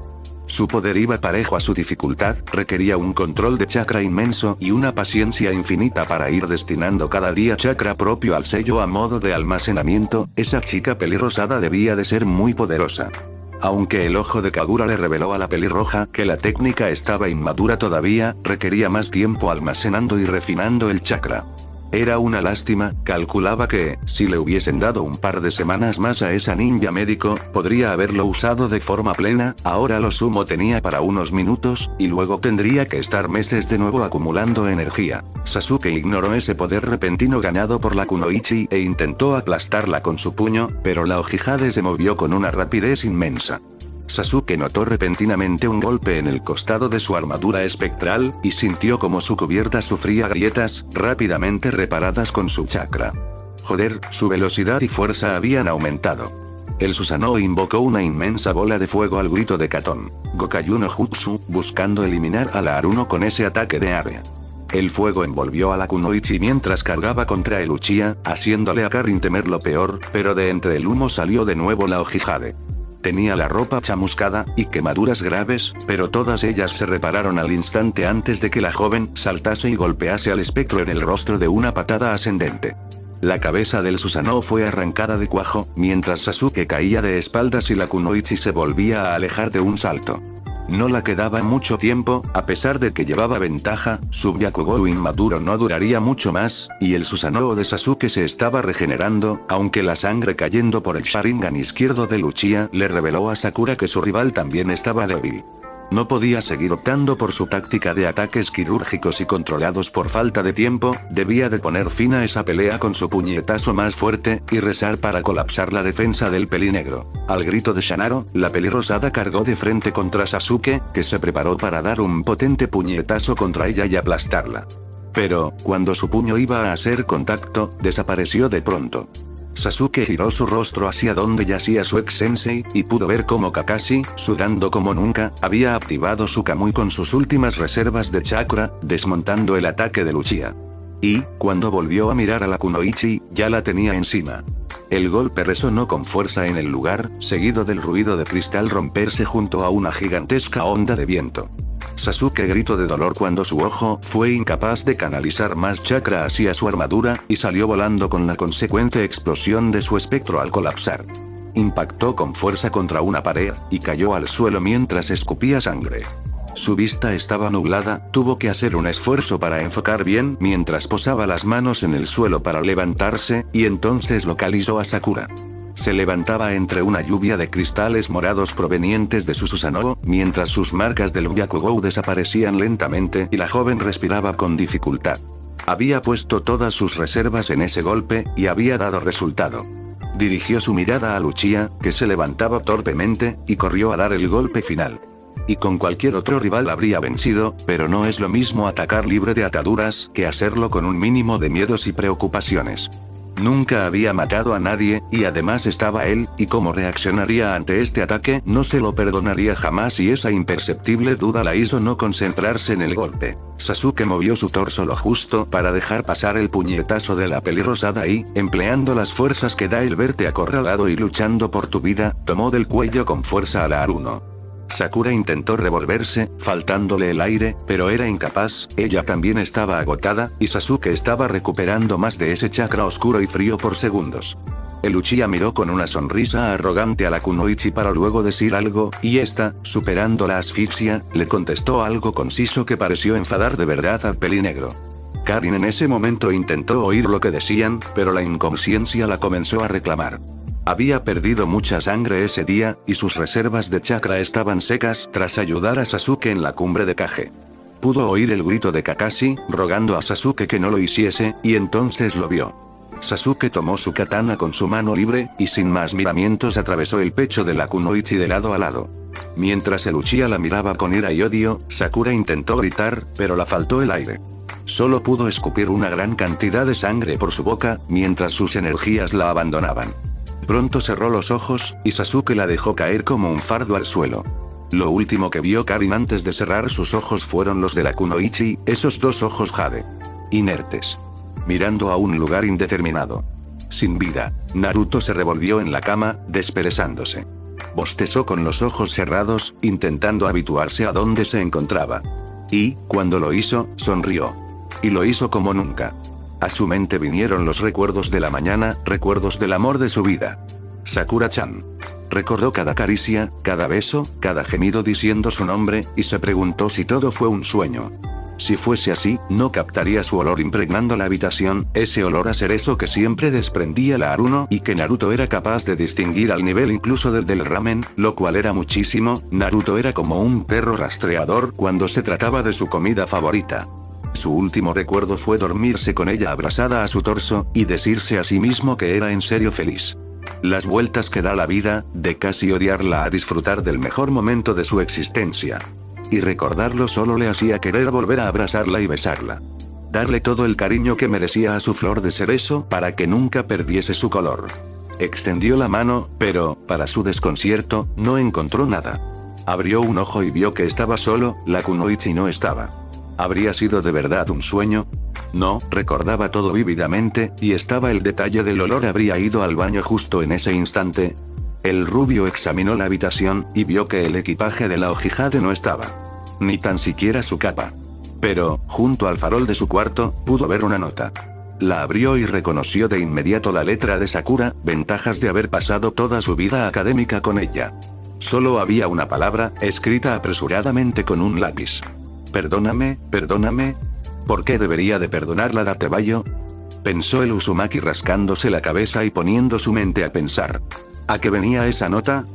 Su poder iba parejo a su dificultad, requería un control de chakra inmenso y una paciencia infinita para ir destinando cada día chakra propio al sello a modo de almacenamiento. Esa chica pelirrosada debía de ser muy poderosa. Aunque el ojo de Kagura le reveló a la pelirroja que la técnica estaba inmadura todavía, requería más tiempo almacenando y refinando el chakra. Era una lástima, calculaba que, si le hubiesen dado un par de semanas más a esa ninja médico, podría haberlo usado de forma plena. Ahora lo sumo tenía para unos minutos, y luego tendría que estar meses de nuevo acumulando energía. Sasuke ignoró ese poder repentino ganado por la kunoichi e intentó aplastarla con su puño, pero la Ojihade se movió con una rapidez inmensa. Sasuke notó repentinamente un golpe en el costado de su armadura espectral, y sintió como su cubierta sufría grietas, rápidamente reparadas con su chakra. Joder, su velocidad y fuerza habían aumentado. El Susanoo invocó una inmensa bola de fuego al grito de Katon Gokayu no Jutsu, buscando eliminar a la Aruno con ese ataque de área. El fuego envolvió a la kunoichi mientras cargaba contra el Uchiha, haciéndole a Karin temer lo peor, pero de entre el humo salió de nuevo la Ojihade. Tenía la ropa chamuscada, y quemaduras graves, pero todas ellas se repararon al instante antes de que la joven saltase y golpease al espectro en el rostro de una patada ascendente. La cabeza del Susanoo fue arrancada de cuajo, mientras Sasuke caía de espaldas y la kunoichi se volvía a alejar de un salto. No la quedaba mucho tiempo, a pesar de que llevaba ventaja, su Byakugou inmaduro no duraría mucho más, y el Susanoo de Sasuke se estaba regenerando, aunque la sangre cayendo por el Sharingan izquierdo de Uchiha le reveló a Sakura que su rival también estaba débil. No podía seguir optando por su táctica de ataques quirúrgicos y controlados por falta de tiempo, debía de poner fin a esa pelea con su puñetazo más fuerte, y rezar para colapsar la defensa del pelinegro. Al grito de Shanaro, la pelirrosada cargó de frente contra Sasuke, que se preparó para dar un potente puñetazo contra ella y aplastarla. Pero, cuando su puño iba a hacer contacto, desapareció de pronto. Sasuke giró su rostro hacia donde yacía su ex-sensei, y pudo ver cómo Kakashi, sudando como nunca, había activado su Kamui con sus últimas reservas de chakra, desmontando el ataque de Uchiha. Y, cuando volvió a mirar a la kunoichi, ya la tenía encima. El golpe resonó con fuerza en el lugar, seguido del ruido de cristal romperse junto a una gigantesca onda de viento. Sasuke gritó de dolor cuando su ojo fue incapaz de canalizar más chakra hacia su armadura, y salió volando con la consecuente explosión de su espectro al colapsar. Impactó con fuerza contra una pared, y cayó al suelo mientras escupía sangre. Su vista estaba nublada, tuvo que hacer un esfuerzo para enfocar bien mientras posaba las manos en el suelo para levantarse, y entonces localizó a Sakura. Se levantaba entre una lluvia de cristales morados provenientes de su Susanoo, mientras sus marcas del Byakugou desaparecían lentamente y la joven respiraba con dificultad. Había puesto todas sus reservas en ese golpe, y había dado resultado. Dirigió su mirada a Uchiha, que se levantaba torpemente, y corrió a dar el golpe final. Y con cualquier otro rival habría vencido, pero no es lo mismo atacar libre de ataduras que hacerlo con un mínimo de miedos y preocupaciones. Nunca había matado a nadie, y además estaba él, y cómo reaccionaría ante este ataque no se lo perdonaría jamás, y esa imperceptible duda la hizo no concentrarse en el golpe. Sasuke movió su torso lo justo para dejar pasar el puñetazo de la pelirrosada y, empleando las fuerzas que da el verte acorralado y luchando por tu vida, tomó del cuello con fuerza a la Aruno. Sakura intentó revolverse, faltándole el aire, pero era incapaz, ella también estaba agotada, y Sasuke estaba recuperando más de ese chakra oscuro y frío por segundos. El Uchiha miró con una sonrisa arrogante a la kunoichi para luego decir algo, y esta, superando la asfixia, le contestó algo conciso que pareció enfadar de verdad al pelinegro. Karin en ese momento intentó oír lo que decían, pero la inconsciencia la comenzó a reclamar. Había perdido mucha sangre ese día, y sus reservas de chakra estaban secas tras ayudar a Sasuke en la cumbre de Kage. Pudo oír el grito de Kakashi, rogando a Sasuke que no lo hiciese, y entonces lo vio. Sasuke tomó su katana con su mano libre, y sin más miramientos atravesó el pecho de la kunoichi de lado a lado. Mientras el Uchiha la miraba con ira y odio, Sakura intentó gritar, pero la faltó el aire. Solo pudo escupir una gran cantidad de sangre por su boca, mientras sus energías la abandonaban. Pronto cerró los ojos, y Sasuke la dejó caer como un fardo al suelo. Lo último que vio Karin antes de cerrar sus ojos fueron los de la kunoichi, esos dos ojos jade. Inertes. Mirando a un lugar indeterminado. Sin vida, Naruto se revolvió en la cama, desperezándose. Bostezó con los ojos cerrados, intentando habituarse a dónde se encontraba. Y, cuando lo hizo, sonrió. Y lo hizo como nunca. A su mente vinieron los recuerdos de la mañana, recuerdos del amor de su vida. Sakura-chan. Recordó cada caricia, cada beso, cada gemido diciendo su nombre, y se preguntó si todo fue un sueño. Si fuese así, no captaría su olor impregnando la habitación, ese olor a cerezo que siempre desprendía la Haruno y que Naruto era capaz de distinguir al nivel incluso del ramen, lo cual era muchísimo. Naruto era como un perro rastreador cuando se trataba de su comida favorita. Su último recuerdo fue dormirse con ella abrazada a su torso, y decirse a sí mismo que era en serio feliz. Las vueltas que da la vida, de casi odiarla a disfrutar del mejor momento de su existencia. Y recordarlo solo le hacía querer volver a abrazarla y besarla. Darle todo el cariño que merecía a su flor de cerezo para que nunca perdiese su color. Extendió la mano, pero, para su desconcierto, no encontró nada. Abrió un ojo y vio que estaba solo, la kunoichi no estaba. ¿Habría sido de verdad un sueño? No, recordaba todo vívidamente, y estaba el detalle del olor. Habría ido al baño justo en ese instante. El rubio examinó la habitación, y vio que el equipaje de la Ojihade no estaba. Ni tan siquiera su capa. Pero, junto al farol de su cuarto, pudo ver una nota. La abrió y reconoció de inmediato la letra de Sakura, ventajas de haber pasado toda su vida académica con ella. Solo había una palabra, escrita apresuradamente con un lápiz. Perdóname, perdóname. ¿Por qué debería de perdonarla, Datebayo? Pensó el Uzumaki rascándose la cabeza y poniendo su mente a pensar. ¿A qué venía esa nota?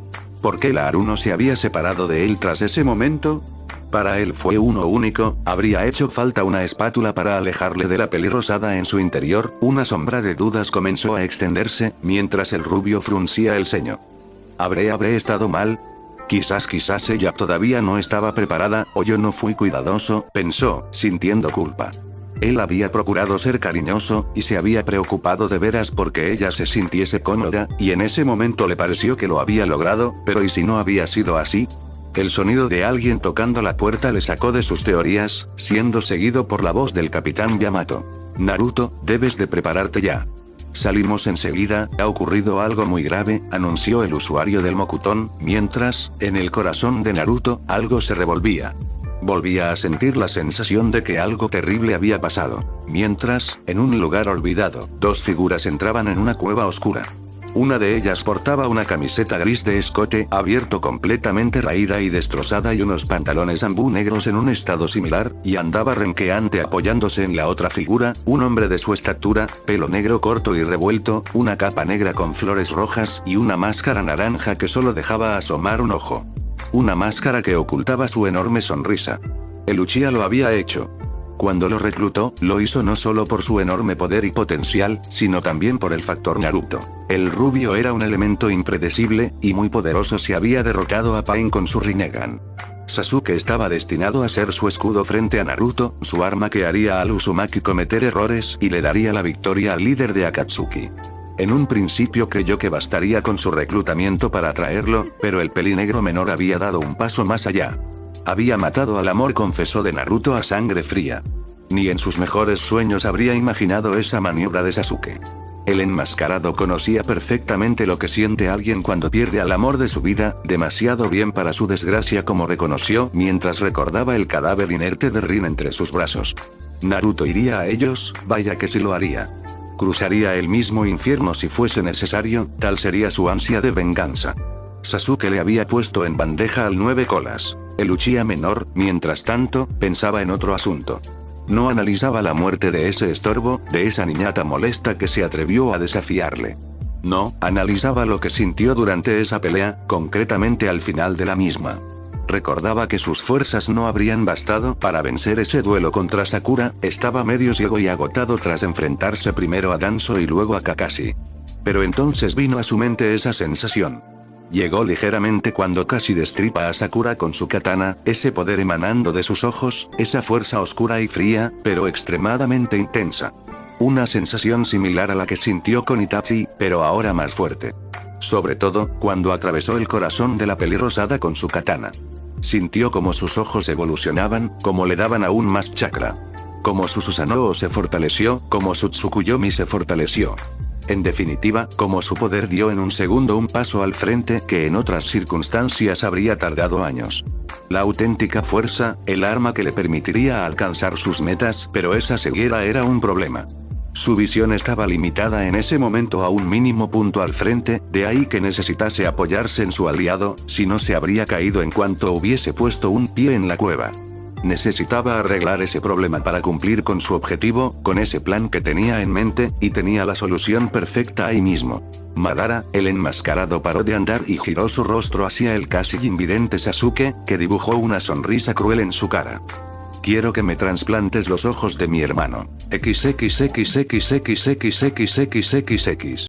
¿Por qué la Haruno se había separado de él tras ese momento? Para él fue uno único, habría hecho falta una espátula para alejarle de la pelirrosada en su interior. Una sombra de dudas comenzó a extenderse, mientras el rubio fruncía el ceño. ¿Habré estado mal? Quizás ella todavía no estaba preparada, o yo no fui cuidadoso, pensó, sintiendo culpa. Él había procurado ser cariñoso, y se había preocupado de veras porque ella se sintiese cómoda, y en ese momento le pareció que lo había logrado, pero ¿y si no había sido así? El sonido de alguien tocando la puerta le sacó de sus teorías, siendo seguido por la voz del capitán Yamato. Naruto, debes de prepararte ya. Salimos enseguida, ha ocurrido algo muy grave, anunció el usuario del Mokuton, mientras, en el corazón de Naruto, algo se revolvía. Volvía a sentir la sensación de que algo terrible había pasado. Mientras, en un lugar olvidado, dos figuras entraban en una cueva oscura. Una de ellas portaba una camiseta gris de escote abierto completamente raída y destrozada y unos pantalones ambú negros en un estado similar, y andaba renqueante apoyándose en la otra figura, un hombre de su estatura, pelo negro corto y revuelto, una capa negra con flores rojas y una máscara naranja que solo dejaba asomar un ojo. Una máscara que ocultaba su enorme sonrisa. El Uchiha lo había hecho. Cuando lo reclutó, lo hizo no solo por su enorme poder y potencial, sino también por el factor Naruto. El rubio era un elemento impredecible, y muy poderoso si había derrotado a Pain con su Rinnegan. Sasuke estaba destinado a ser su escudo frente a Naruto, su arma que haría al Uzumaki cometer errores y le daría la victoria al líder de Akatsuki. En un principio creyó que bastaría con su reclutamiento para atraerlo, pero el pelinegro menor había dado un paso más allá. Había matado al amor, confesó de Naruto a sangre fría. Ni en sus mejores sueños habría imaginado esa maniobra de Sasuke. El enmascarado conocía perfectamente lo que siente alguien cuando pierde al amor de su vida, demasiado bien para su desgracia, como reconoció mientras recordaba el cadáver inerte de Rin entre sus brazos. Naruto iría a ellos, vaya que sí lo haría. Cruzaría el mismo infierno si fuese necesario, tal sería su ansia de venganza. Sasuke le había puesto en bandeja al 9 colas. El Uchiha menor, mientras tanto, pensaba en otro asunto. No analizaba la muerte de ese estorbo, de esa niñata molesta que se atrevió a desafiarle. No, analizaba lo que sintió durante esa pelea, concretamente al final de la misma. Recordaba que sus fuerzas no habrían bastado para vencer ese duelo contra Sakura, estaba medio ciego y agotado tras enfrentarse primero a Danzo y luego a Kakashi. Pero entonces vino a su mente esa sensación. Llegó ligeramente cuando casi destripa a Sakura con su katana, ese poder emanando de sus ojos, esa fuerza oscura y fría, pero extremadamente intensa. Una sensación similar a la que sintió con Itachi, pero ahora más fuerte. Sobre todo, cuando atravesó el corazón de la pelirrosada con su katana. Sintió como sus ojos evolucionaban, como le daban aún más chakra. Como su Susanoo se fortaleció, como su Tsukuyomi se fortaleció. En definitiva, como su poder dio en un segundo un paso al frente que en otras circunstancias habría tardado años. La auténtica fuerza, el arma que le permitiría alcanzar sus metas, pero esa ceguera era un problema. Su visión estaba limitada en ese momento a un mínimo punto al frente, de ahí que necesitase apoyarse en su aliado, si no se habría caído en cuanto hubiese puesto un pie en la cueva. Necesitaba arreglar ese problema para cumplir con su objetivo, con ese plan que tenía en mente, y tenía la solución perfecta ahí mismo. Madara, el enmascarado, paró de andar y giró su rostro hacia el casi invidente Sasuke, que dibujó una sonrisa cruel en su cara. Quiero que me trasplantes los ojos de mi hermano. XXXXXXXXXXX.